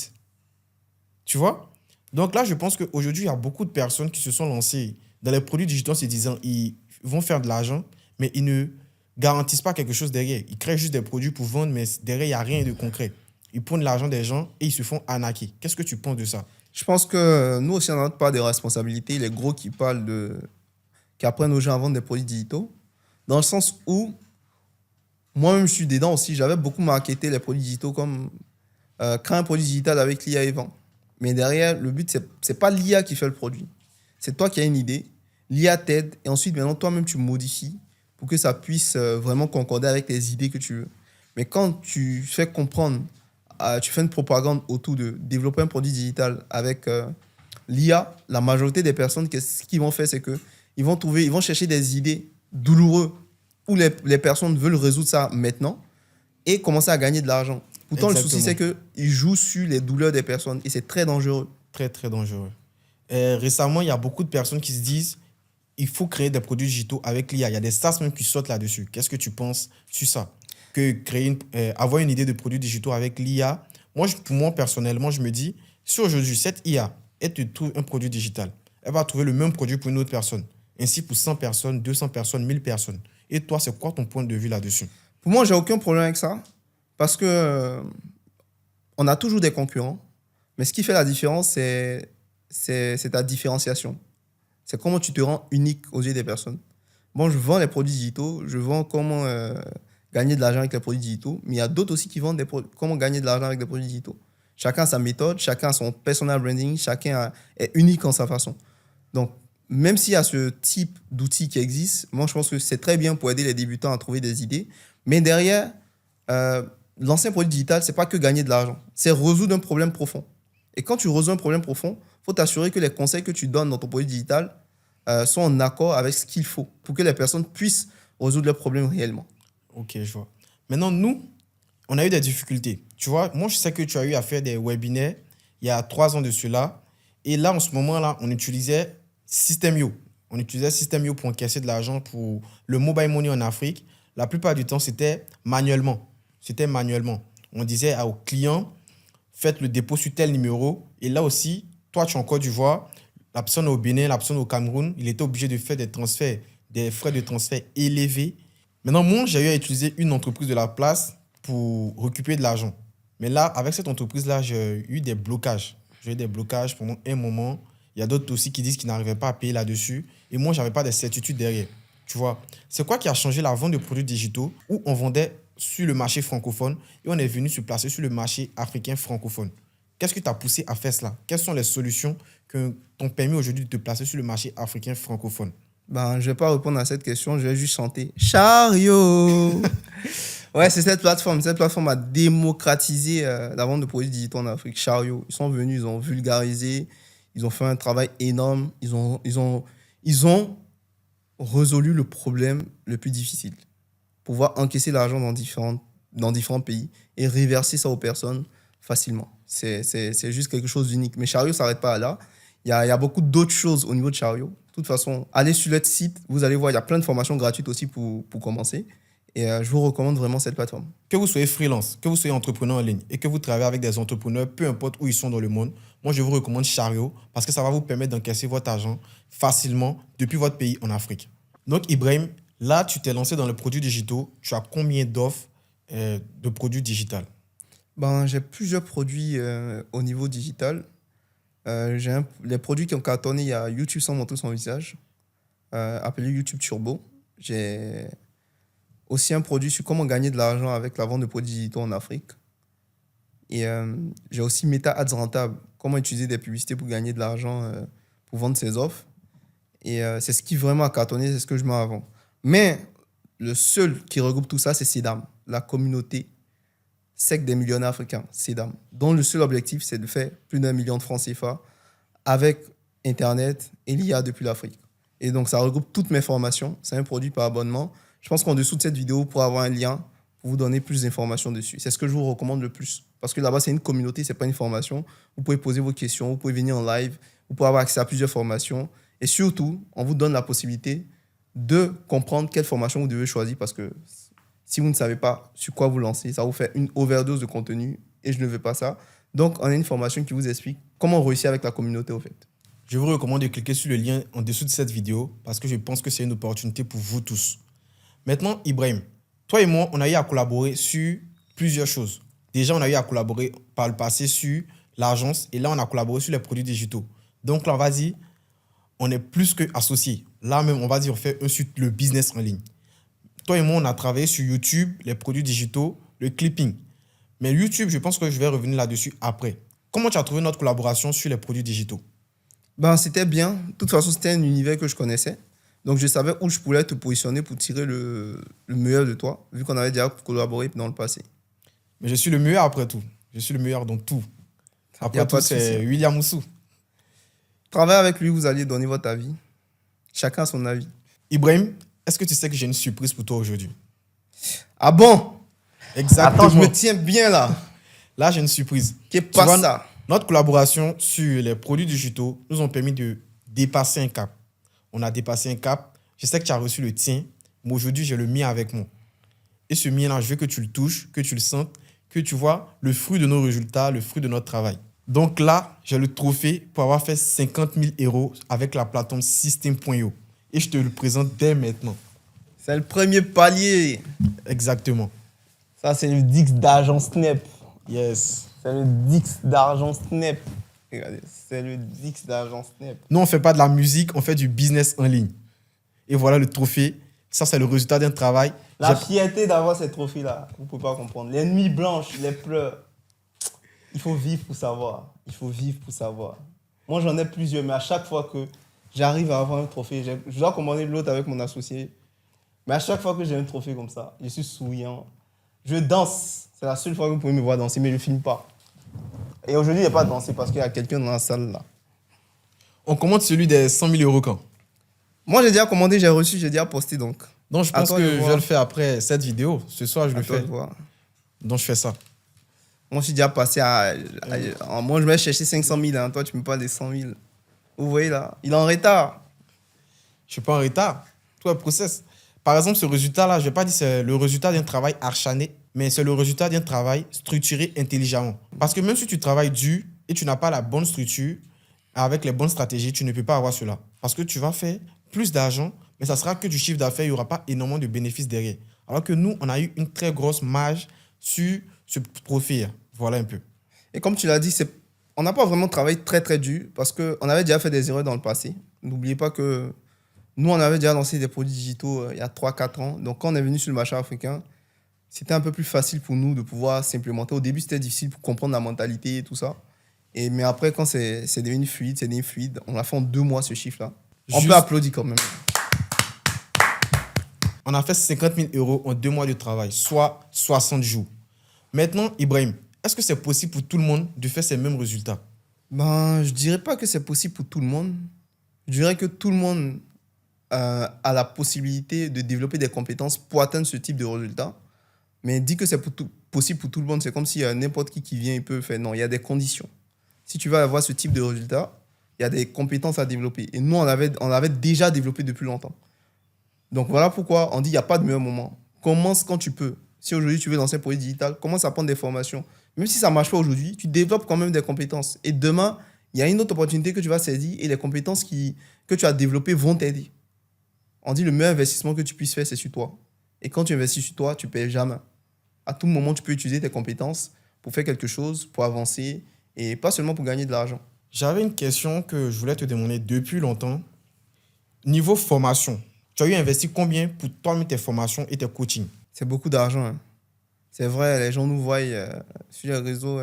Tu vois? Donc là, je pense qu'aujourd'hui, il y a beaucoup de personnes qui se sont lancées dans les produits digitaux en se disant ils vont faire de l'argent, mais ils ne garantissent pas quelque chose derrière. Ils créent juste des produits pour vendre, mais derrière, il n'y a rien de concret. Ils prennent l'argent des gens et ils se font arnaquer. Qu'est-ce que tu penses de ça? Je pense que nous aussi, on n'a pas de responsabilités. Les gros qui apprennent aux gens à vendre des produits digitaux. Dans le sens où, moi-même, je suis dedans aussi. J'avais beaucoup marketé les produits digitaux comme créer un produit digital avec l'IA et vendre. Mais derrière, le but, c'est pas l'IA qui fait le produit. C'est toi qui as une idée. L'IA t'aide et ensuite, maintenant, toi-même, tu modifies pour que ça puisse vraiment concorder avec les idées que tu veux. Mais quand tu fais comprendre, tu fais une propagande autour de développer un produit digital avec l'IA, la majorité des personnes, ce qu'ils vont faire, c'est que ils vont chercher des idées douloureuses où les personnes veulent résoudre ça maintenant et commencer à gagner de l'argent. Pourtant, le souci, c'est Exactement. qu'ils jouent sur les douleurs des personnes et c'est très dangereux. Très, très dangereux. Récemment, il y a beaucoup de personnes qui se disent il faut créer des produits digitaux avec l'IA. Il y a des SaaS même qui sautent là-dessus. Qu'est-ce que tu penses sur ça? Que avoir une idée de produits digitaux avec l'IA, pour moi, personnellement, je me dis, si aujourd'hui, cette IA, elle te trouve un produit digital, elle va trouver le même produit pour une autre personne. Ainsi pour 100 personnes, 200 personnes, 1000 personnes. Et toi, c'est quoi ton point de vue là-dessus? Pour moi, j'ai aucun problème avec ça parce que on a toujours des concurrents, mais ce qui fait la différence, c'est ta différenciation. C'est comment tu te rends unique aux yeux des personnes. Bon, je vends les produits digitaux, je vends comment gagner de l'argent avec les produits digitaux, mais il y a d'autres aussi qui vendent comment gagner de l'argent avec des produits digitaux. Chacun a sa méthode, chacun a son personal branding, est unique en sa façon. Donc, même s'il y a ce type d'outils qui existe, moi, je pense que c'est très bien pour aider les débutants à trouver des idées. Mais derrière, euh, lancer un produit digital, c'est pas que gagner de l'argent, c'est résoudre un problème profond. Et quand tu résous un problème profond, il faut t'assurer que les conseils que tu donnes dans ton produit digital sont en accord avec ce qu'il faut pour que les personnes puissent résoudre leurs problèmes réellement. Ok, je vois. Maintenant, nous, on a eu des difficultés. Tu vois, moi, je sais que tu as eu à faire des webinaires il y a 3 ans de cela. Et là, en ce moment-là, on utilisait System.io. On utilisait System.io pour encaisser de l'argent pour le mobile money en Afrique. La plupart du temps, c'était manuellement. C'était manuellement. On disait aux clients, faites le dépôt sur tel numéro. Et là aussi, toi, tu es en Côte d'Ivoire, la personne au Bénin, la personne au Cameroun, il était obligé de faire des transferts, des frais de transfert élevés. Maintenant, moi, j'ai eu à utiliser une entreprise de la place pour récupérer de l'argent. Mais là, avec cette entreprise-là, j'ai eu des blocages. J'ai eu des blocages pendant un moment. Il y a d'autres aussi qui disent qu'ils n'arrivaient pas à payer là-dessus. Et moi, je n'avais pas de certitude derrière. Tu vois, c'est quoi qui a changé la vente de produits digitaux où on vendait sur le marché francophone et on est venu se placer sur le marché africain francophone? Qu'est-ce qui t'a poussé à faire cela? Quelles sont les solutions qui t'ont permis aujourd'hui de te placer sur le marché africain francophone? Ben, je ne vais pas répondre à cette question, je vais juste chanter Chariot. Ouais, c'est cette plateforme. Cette plateforme a démocratisé la vente de produits digitaux en Afrique. Chariot, ils sont venus, ils ont vulgarisé, ils ont fait un travail énorme, ils ont résolu le problème le plus difficile. Pouvoir encaisser l'argent dans différents pays et reverser ça aux personnes facilement. C'est juste quelque chose d'unique. Mais Chariot ne s'arrête pas là. Il y a beaucoup d'autres choses au niveau de Chariot. De toute façon, allez sur leur site, vous allez voir, il y a plein de formations gratuites aussi pour commencer. Et je vous recommande vraiment cette plateforme. Que vous soyez freelance, que vous soyez entrepreneur en ligne et que vous travaillez avec des entrepreneurs, peu importe où ils sont dans le monde, moi je vous recommande Chariot parce que ça va vous permettre d'encaisser votre argent facilement depuis votre pays en Afrique. Donc Ibrahim, là tu t'es lancé dans les produits digitaux. Tu as combien d'offres de produits digitaux? Ben, j'ai plusieurs produits au niveau digital. Les produits qui ont cartonné, il y a YouTube sans montrer son visage. appelé YouTube Turbo. J'ai aussi un produit sur comment gagner de l'argent avec la vente de produits digitaux en Afrique. Et j'ai aussi Meta Ads Rentable, comment utiliser des publicités pour gagner de l'argent pour vendre ses offres. Et c'est ce qui vraiment a cartonné, c'est ce que je mets avant. Mais le seul qui regroupe tout ça, c'est SEDAM, la communauté sec des millionnaires africains, SEDAM, dont le seul objectif, c'est de faire plus d'1 million de francs CFA avec Internet et l'IA depuis l'Afrique. Et donc, ça regroupe toutes mes formations. C'est un produit par abonnement. Je pense qu'en dessous de cette vidéo, pour avoir un lien, pour vous donner plus d'informations dessus. C'est ce que je vous recommande le plus. Parce que là-bas, c'est une communauté, ce n'est pas une formation. Vous pouvez poser vos questions, vous pouvez venir en live, vous pouvez avoir accès à plusieurs formations. Et surtout, on vous donne la possibilité de comprendre quelle formation vous devez choisir parce que si vous ne savez pas sur quoi vous lancer, ça vous fait une overdose de contenu et je ne veux pas ça. Donc, on a une formation qui vous explique comment réussir avec la communauté, au fait. Je vous recommande de cliquer sur le lien en dessous de cette vidéo parce que je pense que c'est une opportunité pour vous tous. Maintenant, Ibrahim, toi et moi, on a eu à collaborer sur plusieurs choses. Déjà, on a eu à collaborer par le passé sur l'agence et là, on a collaboré sur les produits digitaux. Donc là, on va dire, on est plus qu'associés. Là même, on va dire, on fait sur le business en ligne. Toi et moi, on a travaillé sur YouTube, les produits digitaux, le clipping. Mais YouTube, je pense que je vais revenir là-dessus après. Comment tu as trouvé notre collaboration sur les produits digitaux? Ben, c'était bien. De toute façon, c'était un univers que je connaissais. Donc, je savais où je pouvais te positionner pour tirer le meilleur de toi, vu qu'on avait déjà collaboré dans le passé. Mais je suis le meilleur après tout. Je suis le meilleur dans tout. Après tout, c'est William Oussou. Travaillez avec lui, vous allez donner votre avis. Chacun son avis. Ibrahim, est-ce que tu sais que j'ai une surprise pour toi aujourd'hui? Ah bon? Exactement. Attends, je me tiens bien là. Là, j'ai une surprise. Qu'est-ce qui passe ça? Notre collaboration sur les produits digitaux nous ont permis de dépasser un cap. On a dépassé un cap. Je sais que tu as reçu le tien, mais aujourd'hui, j'ai le mien avec moi. Et ce mien-là, je veux que tu le touches, que tu le sentes, que tu vois le fruit de nos résultats, le fruit de notre travail. Donc là, j'ai le trophée pour avoir fait 50 000 € avec la plateforme System.io. Et je te le présente dès maintenant. C'est le premier palier. Exactement. Ça, c'est le Dix d'argent Snap. Yes. C'est le Dix d'argent Snap. Regardez, c'est le Dix d'argent Snap. Nous, on ne fait pas de la musique, on fait du business en ligne. Et voilà le trophée. Ça, c'est le résultat d'un travail. La fierté d'avoir ces trophées-là, vous ne pouvez pas comprendre. Les nuits blanches, les pleurs. Il faut vivre pour savoir. Il faut vivre pour savoir. Moi, j'en ai plusieurs, mais à chaque fois que j'arrive à avoir un trophée, je dois commander l'autre avec mon associé. Mais à chaque fois que j'ai un trophée comme ça, je suis souriant. Je danse. C'est la seule fois que vous pouvez me voir danser, mais je ne filme pas. Et aujourd'hui, il n'y a pas de danser parce qu'il y a quelqu'un dans la salle là. On commande celui des 100 000 € quand? Moi, j'ai déjà commandé, j'ai reçu, j'ai déjà posté donc. Donc, je pense que je vais le faire après cette vidéo. Ce soir, je le fais. Donc, je fais ça. Moi, je suis déjà passé à moi, je vais chercher 500 000. Hein. Toi, tu me parles des 100 000. Vous voyez là, il est en retard. Je ne suis pas en retard. Tout est process. Par exemple, ce résultat-là, je ne vais pas dire c'est le résultat d'un travail acharné, mais c'est le résultat d'un travail structuré intelligemment. Parce que même si tu travailles dur et tu n'as pas la bonne structure, avec les bonnes stratégies, tu ne peux pas avoir cela. Parce que tu vas faire plus d'argent, mais ça sera que du chiffre d'affaires, il n'y aura pas énormément de bénéfices derrière. Alors que nous, on a eu une très grosse marge sur ce profil. Voilà un peu. Et comme tu l'as dit, on n'a pas vraiment travaillé très très dur parce qu'on avait déjà fait des erreurs dans le passé. N'oubliez pas que nous, on avait déjà lancé des produits digitaux il y a 3-4 ans. Donc, quand on est venu sur le marché africain, c'était un peu plus facile pour nous de pouvoir s'implémenter. Au début, c'était difficile pour comprendre la mentalité et tout ça. Mais après, quand c'est devenu fluide, on a fait en 2 mois ce chiffre-là. On peut applaudir quand même. On a fait 50 000 € en 2 mois de travail, soit 60 jours. Maintenant, Ibrahim, est-ce que c'est possible pour tout le monde de faire ces mêmes résultats? Ben, je dirais pas que c'est possible pour tout le monde. Je dirais que tout le monde a la possibilité de développer des compétences pour atteindre ce type de résultats. Mais dit que c'est possible pour tout le monde, c'est comme si n'importe qui vient, il peut faire. Non, il y a des conditions. Si tu veux avoir ce type de résultats, il y a des compétences à développer. Et nous, on l'avait déjà développé depuis longtemps. Donc voilà pourquoi on dit qu'il n'y a pas de meilleur moment. Commence quand tu peux. Si aujourd'hui tu veux lancer un produit digital, commence à prendre des formations. Même si ça ne marche pas aujourd'hui, tu développes quand même des compétences. Et demain, il y a une autre opportunité que tu vas saisir et les compétences que tu as développées vont t'aider. On dit le meilleur investissement que tu puisses faire, c'est sur toi. Et quand tu investis sur toi, tu ne payes jamais. À tout moment, tu peux utiliser tes compétences pour faire quelque chose, pour avancer et pas seulement pour gagner de l'argent. J'avais une question que je voulais te demander depuis longtemps. Niveau formation, tu as eu investi combien pour toi-même tes formations et tes coachings? C'est beaucoup d'argent, hein. C'est vrai, les gens nous voient sur les réseaux,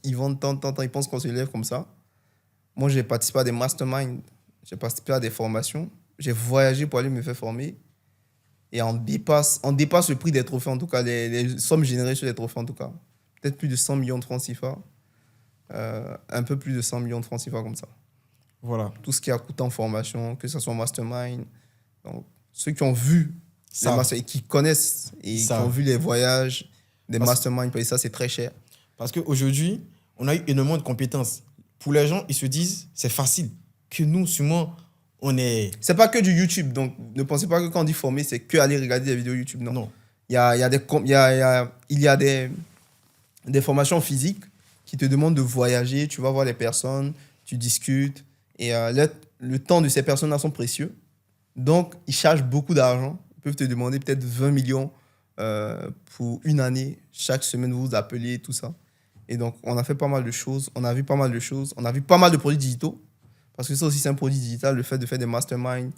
ils vendent tant, ils pensent qu'on se lève comme ça. Moi, j'ai participé à des masterminds, j'ai participé à des formations, j'ai voyagé pour aller me faire former et on dépasse le prix des trophées, en tout cas, les sommes générées sur les trophées, en tout cas. Peut-être plus de 100 millions de francs CFA, un peu plus de 100 millions de francs CFA comme ça. Voilà. Tout ce qui a coûté en formation, que ce soit en mastermind. Donc, ceux qui ont vu les Ça, et qui connaissent et qui ont vu les voyages, des masterminds, parce que ça, c'est très cher. parce qu'aujourd'hui, on a eu énormément de compétences. Pour les gens, ils se disent, c'est facile. Que nous, sûrement, on est... C'est pas que du YouTube. Donc, ne pensez pas que quand on dit former, c'est que aller regarder des vidéos YouTube. Non. Non. Il y a des formations physiques qui te demandent de voyager. Tu vas voir les personnes, tu discutes. Et le temps de ces personnes-là sont précieux. Donc, ils chargent beaucoup d'argent. Ils peuvent te demander peut-être 20 millions pour une année. Chaque semaine, vous vous appelez, tout ça. Et donc, on a fait pas mal de choses. On a vu pas mal de choses. On a vu pas mal de produits digitaux. Parce que ça aussi, c'est un produit digital, le fait de faire des masterminds.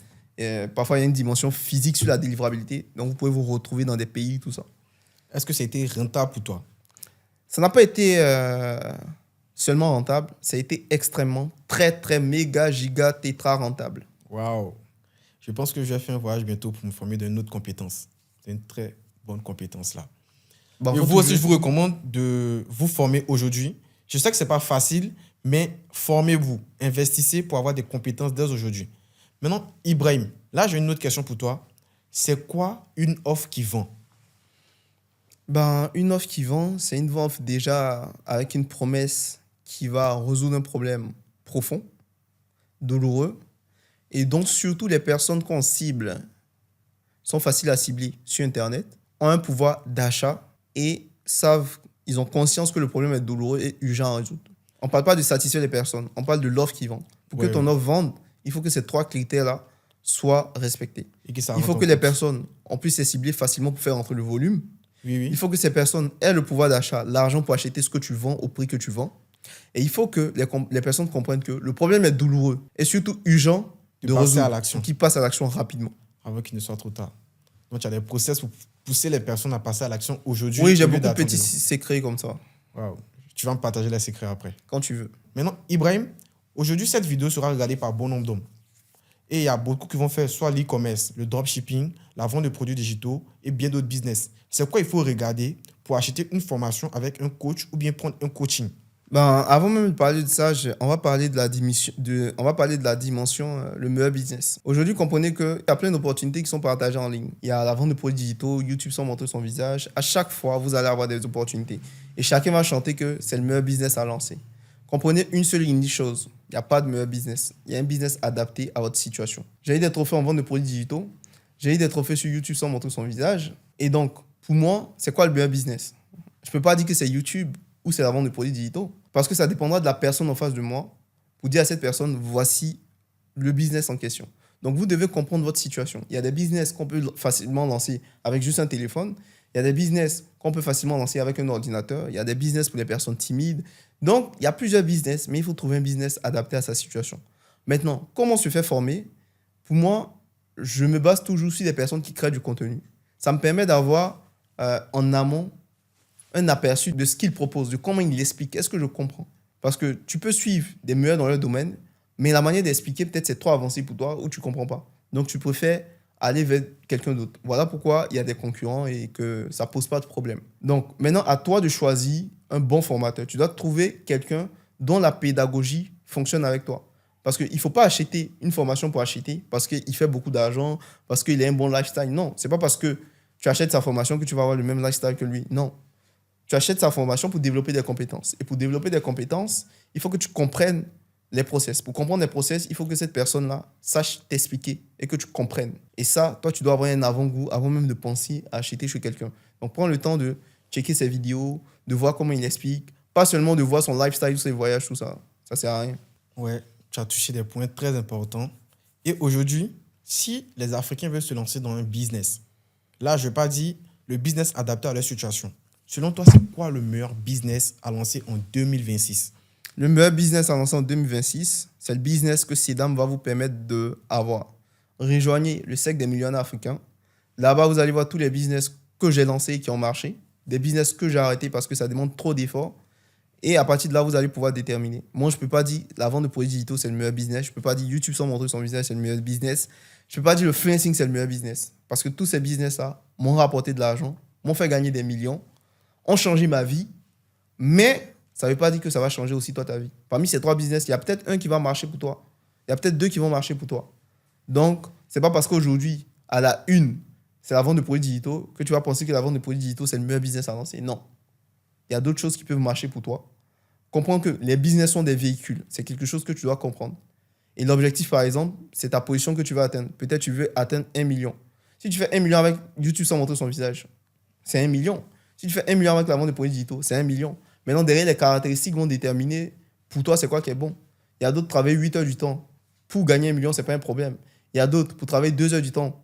Parfois, il y a une dimension physique sur la délivrabilité. Donc, vous pouvez vous retrouver dans des pays, tout ça. Est-ce que ça a été rentable pour toi? Ça n'a pas été seulement rentable. Ça a été extrêmement, très, méga, giga, tétra rentable. Waouh! Je pense que je vais faire un voyage bientôt pour me former d'une autre compétence. C'est une très bonne compétence là. Bah, Et vous aussi, je vous recommande de vous former aujourd'hui. Je sais que ce n'est pas facile, mais formez-vous, investissez pour avoir des compétences dès aujourd'hui. Maintenant, Ibrahim, là, j'ai une autre question pour toi. C'est quoi une offre qui vend? Ben, une offre qui vend, c'est une offre déjà avec une promesse qui va résoudre un problème profond, douloureux, et dont surtout les personnes qu'on cible sont faciles à cibler sur Internet, ont un pouvoir d'achat et ils ont conscience que le problème est douloureux et urgent à résoudre. On ne parle pas de satisfaire les personnes, on parle de l'offre qui vend. Pour que ton offre vende, il faut que ces trois critères-là soient respectés. Il faut que les personnes, on puisse les cibler facilement pour faire entrer le volume. Oui. Il faut que ces personnes aient le pouvoir d'achat, l'argent pour acheter ce que tu vends au prix que tu vends. Et il faut que les personnes comprennent que le problème est douloureux et surtout urgent de résoudre, à l'action. Qu'ils passent à l'action rapidement. Avant qu'il ne soit trop tard. Donc, il y a des process pour pousser les personnes à passer à l'action aujourd'hui. Oui, j'ai beaucoup de petits secrets comme ça. Wow. Tu vas me partager les secrets après. Quand tu veux. Maintenant, Ibrahim, aujourd'hui, cette vidéo sera regardée par bon nombre d'hommes. Et il y a beaucoup qui vont faire soit l'e-commerce, le dropshipping, la vente de produits digitaux et bien d'autres business. C'est quoi il faut regarder pour acheter une formation avec un coach ou bien prendre un coaching? Ben, avant même de parler de ça, on va parler de la dimension le meilleur business. Aujourd'hui, comprenez qu'il y a plein d'opportunités qui sont partagées en ligne. Il y a la vente de produits digitaux, YouTube sans montrer son visage. À chaque fois, vous allez avoir des opportunités. Et chacun va chanter que c'est le meilleur business à lancer. Comprenez une seule et unique chose. Il n'y a pas de meilleur business. Il y a un business adapté à votre situation. J'ai eu des trophées en vente de produits digitaux. J'ai eu des trophées sur YouTube sans montrer son visage. Et donc, pour moi, c'est quoi le meilleur business? Je ne peux pas dire que c'est YouTube ou c'est la vente de produits digitaux. Parce que ça dépendra de la personne en face de moi pour dire à cette personne, voici le business en question. Donc, vous devez comprendre votre situation. Il y a des business qu'on peut facilement lancer avec juste un téléphone. Il y a des business qu'on peut facilement lancer avec un ordinateur. Il y a des business pour les personnes timides. Donc, il y a plusieurs business, mais il faut trouver un business adapté à sa situation. Maintenant, comment se faire former? Pour moi, je me base toujours sur des personnes qui créent du contenu. Ça me permet d'avoir en amont un aperçu de ce qu'ils proposent, de comment ils l'expliquent. Est-ce que je comprends? Parce que tu peux suivre des meilleurs dans leur domaine, mais la manière d'expliquer, peut-être, c'est trop avancé pour toi ou tu ne comprends pas. Donc, tu préfères aller vers quelqu'un d'autre. Voilà pourquoi il y a des concurrents et que ça ne pose pas de problème. Donc, maintenant, à toi de choisir un bon formateur. Tu dois trouver quelqu'un dont la pédagogie fonctionne avec toi. Parce qu'il ne faut pas acheter une formation pour acheter, parce qu'il fait beaucoup d'argent, parce qu'il a un bon lifestyle. Non, ce n'est pas parce que tu achètes sa formation que tu vas avoir le même lifestyle que lui. Non. Tu achètes sa formation pour développer des compétences. Et pour développer des compétences, il faut que tu comprennes les process. Pour comprendre les process, il faut que cette personne-là sache t'expliquer et que tu comprennes. Et ça, toi, tu dois avoir un avant-goût avant même de penser à acheter chez quelqu'un. Donc, prends le temps de checker ses vidéos, de voir comment il explique. Pas seulement de voir son lifestyle, ses voyages, tout ça. Ça ne sert à rien. Ouais, tu as touché des points très importants. Et aujourd'hui, si les Africains veulent se lancer dans un business, là, je ne vais pas dire le business adapté à leur situation. Selon toi, c'est quoi le meilleur business à lancer en 2026? Le meilleur business à lancer en 2026, c'est le business que Sedam va vous permettre d'avoir. rejoignez le cercle des millionnaires africains. Là-bas, vous allez voir tous les business que j'ai lancés et qui ont marché, des business que j'ai arrêtés parce que ça demande trop d'efforts. Et à partir de là, vous allez pouvoir déterminer. Moi, je ne peux pas dire la vente de produits digitaux, c'est le meilleur business. Je ne peux pas dire YouTube sans montrer son business, c'est le meilleur business. Je ne peux pas dire le freelancing, c'est le meilleur business. Parce que tous ces business-là m'ont rapporté de l'argent, m'ont fait gagner des millions, ont changé ma vie. Mais ça ne veut pas dire que ça va changer aussi toi ta vie. Parmi ces 3 business, il y a peut-être un qui va marcher pour toi. Il y a peut-être 2 qui vont marcher pour toi. Donc, ce n'est pas parce qu'aujourd'hui, à la une, c'est la vente de produits digitaux que tu vas penser que la vente de produits digitaux, c'est le meilleur business à lancer. Non. Il y a d'autres choses qui peuvent marcher pour toi. Comprends que les business sont des véhicules. C'est quelque chose que tu dois comprendre. Et l'objectif, par exemple, c'est ta position que tu veux atteindre. Peut-être tu veux atteindre 1 million. Si tu fais 1 million avec YouTube sans montrer son visage, c'est 1 million. Si tu fais 1 million avec la vente de produits digitaux, c'est 1 million. Maintenant, derrière, les caractéristiques vont déterminer pour toi, c'est quoi qui est bon. Il y a d'autres qui travaillent 8 heures du temps. Pour gagner 1 million, ce n'est pas un problème. Il y a d'autres pour travailler 2 heures du temps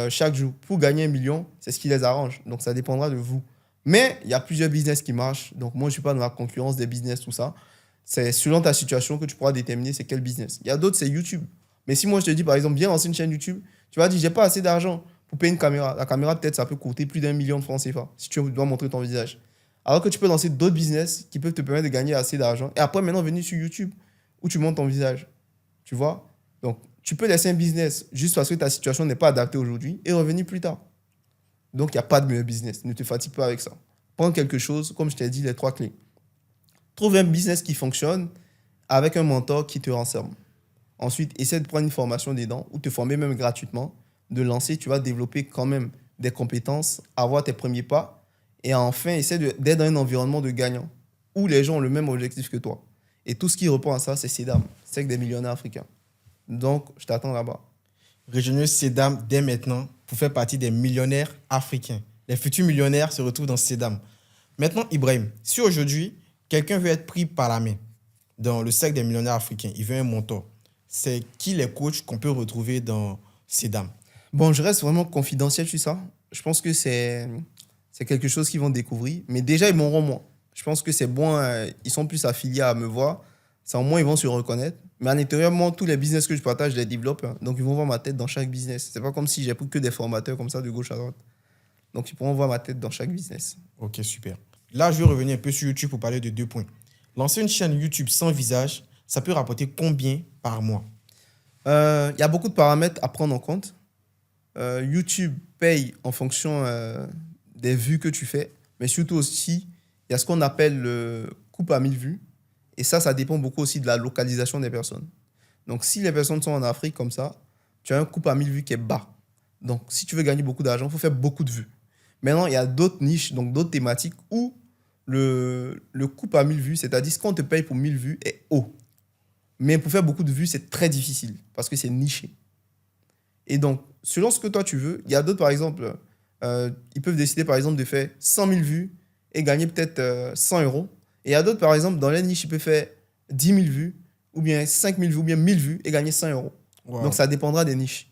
chaque jour. Pour gagner 1 million, c'est ce qui les arrange. Donc, ça dépendra de vous. Mais il y a plusieurs business qui marchent. Donc, moi, je ne suis pas dans la concurrence des business, tout ça. C'est selon ta situation que tu pourras déterminer c'est quel business. Il y a d'autres, c'est YouTube. Mais si moi, je te dis, par exemple, viens lancer une chaîne YouTube, tu vas dire, j'ai pas assez d'argent pour payer une caméra. La caméra, peut-être, ça peut coûter plus d'1 million de francs CFA si tu dois montrer ton visage. Alors que tu peux lancer d'autres business qui peuvent te permettre de gagner assez d'argent. Et après, maintenant, venir sur YouTube où tu montres ton visage. Tu vois? Donc, tu peux laisser un business juste parce que ta situation n'est pas adaptée aujourd'hui et revenir plus tard. Donc, il n'y a pas de meilleur business. Ne te fatigue pas avec ça. Prends quelque chose, comme je t'ai dit, les 3 clés. Trouve un business qui fonctionne avec un mentor qui te renseigne. Ensuite, essaie de prendre une formation dedans ou te former même gratuitement. De lancer, tu vas développer quand même des compétences, avoir tes premiers pas. Et enfin, essaie d'être dans un environnement de gagnants où les gens ont le même objectif que toi. Et tout ce qui répond à ça, c'est CEDAM, c'est que des millionnaires africains. Donc, je t'attends là-bas. Rejoignez CEDAM dès maintenant pour faire partie des millionnaires africains. Les futurs millionnaires se retrouvent dans CEDAM. Maintenant, Ibrahim, si aujourd'hui, quelqu'un veut être pris par la main dans le cercle des millionnaires africains, il veut un mentor, c'est qui les coachs qu'on peut retrouver dans CEDAM? Bon, je reste vraiment confidentiel sur ça. Je pense que c'est quelque chose qu'ils vont découvrir. Mais déjà, ils m'auront moi. Je pense que c'est bon. Ils sont plus affiliés à me voir. C'est au moins, ils vont se reconnaître. Mais à l'intérieur, moi, tous les business que je partage, je les développe. Hein. Donc, ils vont voir ma tête dans chaque business. C'est pas comme si j'ai pris que des formateurs comme ça de gauche à droite. Donc, ils pourront voir ma tête dans chaque business. Ok, super. Là, je vais revenir un peu sur YouTube pour parler de 2 points. Lancer une chaîne YouTube sans visage, ça peut rapporter combien par mois? Il y a beaucoup de paramètres à prendre en compte. YouTube paye en fonction des vues que tu fais. Mais surtout aussi, il y a ce qu'on appelle le coût à 1000 vues. Et ça dépend beaucoup aussi de la localisation des personnes. Donc, si les personnes sont en Afrique comme ça, tu as un coût à 1000 vues qui est bas. Donc, si tu veux gagner beaucoup d'argent, il faut faire beaucoup de vues. Maintenant, il y a d'autres niches, donc d'autres thématiques où le coût à 1000 vues, c'est-à-dire ce qu'on te paye pour 1000 vues, est haut. Mais pour faire beaucoup de vues, c'est très difficile parce que c'est niché. Et donc, selon ce que toi tu veux, il y a d'autres, par exemple, ils peuvent décider, par exemple, de faire 100 000 vues et gagner peut-être 100 euros. Et il y a d'autres, par exemple, dans les niches, ils peuvent faire 10 000 vues, ou bien 5 000 vues, ou bien 1000 vues et gagner 100 euros. Wow. Donc, ça dépendra des niches.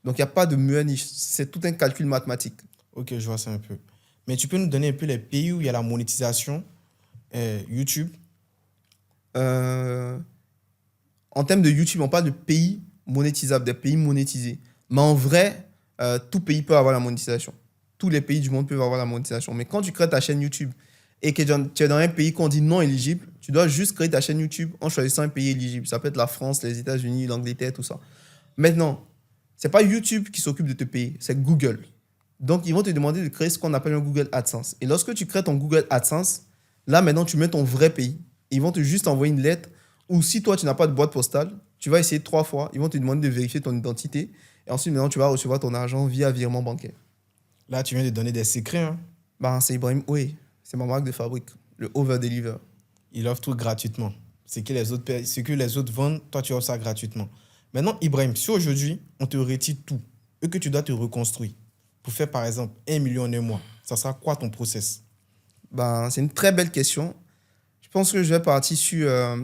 Donc, il n'y a pas de meilleure niche. C'est tout un calcul mathématique. Ok, je vois ça un peu. Mais tu peux nous donner un peu les pays où il y a la monétisation YouTube? En termes de YouTube, on parle de pays monétisables, des pays monétisés. Mais en vrai, tout pays peut avoir la monétisation. Tous les pays du monde peuvent avoir la monétisation. Mais quand tu crées ta chaîne YouTube et que tu es dans un pays qu'on dit non éligible, tu dois juste créer ta chaîne YouTube en choisissant un pays éligible. Ça peut être la France, les États-Unis, l'Angleterre, tout ça. Maintenant, ce n'est pas YouTube qui s'occupe de te payer, c'est Google. Donc, ils vont te demander de créer ce qu'on appelle un Google AdSense. Et lorsque tu crées ton Google AdSense, là, maintenant, tu mets ton vrai pays. Ils vont te juste envoyer une lettre ou si toi, tu n'as pas de boîte postale, tu vas essayer 3 fois. Ils vont te demander de vérifier ton identité. Et ensuite, maintenant, tu vas recevoir ton argent via virement bancaire. Là, tu viens de donner des secrets. Hein? C'est Ibrahim Oué. C'est ma marque de fabrique. Le over-deliver. Il offre tout gratuitement. Ce que les autres vendent, toi, tu offres ça gratuitement. Maintenant, Ibrahim, si aujourd'hui, on te retire tout et que tu dois te reconstruire pour faire, par exemple, 1 million en un mois, ça sera quoi ton process? C'est une très belle question. Je pense que je vais partir sur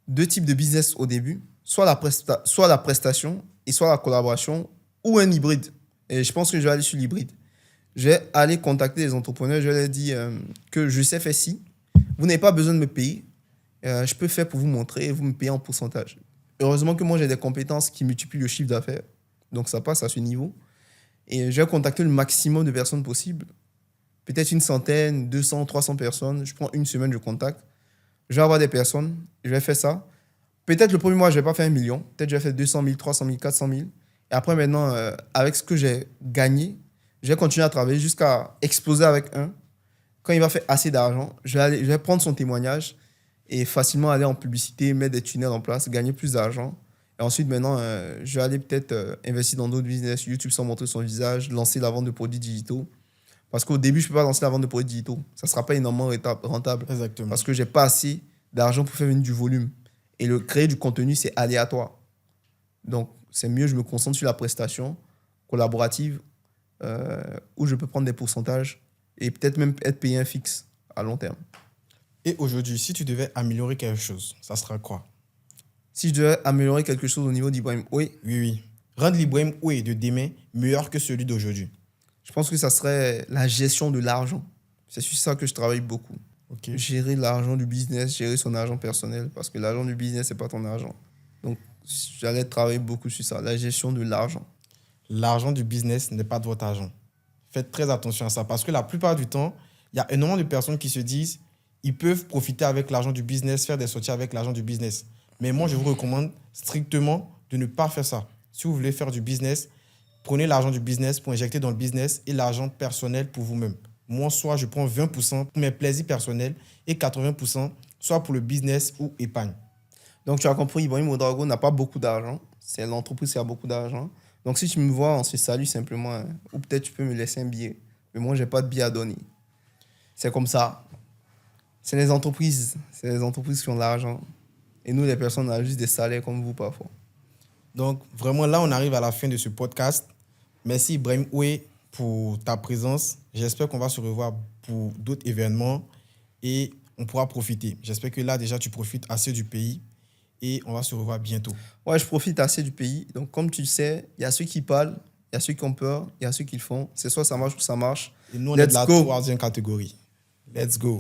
2 types de business au début. Soit la prestation et soit la collaboration ou un hybride. Et je pense que je vais aller sur l'hybride. Je vais aller contacter les entrepreneurs. Je vais leur dire que je sais faire ci. Vous n'avez pas besoin de me payer. Je peux faire pour vous montrer et vous me payez en pourcentage. Heureusement que moi, j'ai des compétences qui multiplient le chiffre d'affaires. Donc, ça passe à ce niveau. Et je vais contacter le maximum de personnes possible. Peut-être une centaine, 200, 300 personnes. Je prends une semaine, je contacte. Je vais avoir des personnes. Je vais faire ça. Peut-être le premier mois, je ne vais pas faire 1 million. Peut-être je vais faire 200 000, 300 000, 400 000. Et après, maintenant, avec ce que j'ai gagné, je vais continuer à travailler jusqu'à exploser avec un. Quand il va faire assez d'argent, je vais prendre son témoignage et facilement aller en publicité, mettre des tunnels en place, gagner plus d'argent. Et ensuite, maintenant, je vais aller peut-être investir dans d'autres business, YouTube sans montrer son visage, lancer la vente de produits digitaux. Parce qu'au début, je ne peux pas lancer la vente de produits digitaux. Ça ne sera pas énormément rentable. Exactement. Parce que je n'ai pas assez d'argent pour faire venir du volume. Et créer du contenu, c'est aléatoire. Donc, c'est mieux, je me concentre sur la prestation collaborative où je peux prendre des pourcentages et peut-être même être payé un fixe à long terme. Et aujourd'hui, si tu devais améliorer quelque chose, ça sera quoi? Si je devais améliorer quelque chose au niveau d'Ibrahim Oué, Oui. Rendre l'Ibrahim Oué de demain meilleur que celui d'aujourd'hui. je pense que ça serait la gestion de l'argent. C'est sur ça que je travaille beaucoup. Ok. Gérer l'argent du business, gérer son argent personnel, parce que l'argent du business, c'est pas ton argent. Donc, j'allais travailler beaucoup sur ça, la gestion de l'argent. L'argent du business n'est pas de votre argent. Faites très attention à ça parce que la plupart du temps, il y a énormément de personnes qui se disent ils peuvent profiter avec l'argent du business, faire des sorties avec l'argent du business. Mais moi, je vous recommande strictement de ne pas faire ça. Si vous voulez faire du business, prenez l'argent du business pour injecter dans le business et l'argent personnel pour vous-même. Moi, soit je prends 20% pour mes plaisirs personnels et 80% soit pour le business ou épargne. Donc, tu as compris, Ibrahim Ouedraogo n'a pas beaucoup d'argent. C'est l'entreprise qui a beaucoup d'argent. Donc, si tu me vois, on se salue simplement. Hein. Ou peut-être tu peux me laisser un billet. Mais moi, je n'ai pas de billet à donner. C'est comme ça. C'est les entreprises. C'est les entreprises qui ont de l'argent. Et nous, les personnes, on a juste des salaires comme vous parfois. Donc, vraiment, là, on arrive à la fin de ce podcast. Merci, Ibrahim Oué, pour ta présence. J'espère qu'on va se revoir pour d'autres événements et on pourra profiter. J'espère que là, déjà, tu profites assez du pays et on va se revoir bientôt. Ouais, je profite assez du pays. Donc, comme tu le sais, il y a ceux qui parlent, il y a ceux qui ont peur, il y a ceux qui le font. C'est soit ça marche ou ça marche. Et nous, on est de Let's la go. troisième catégorie. Let's go.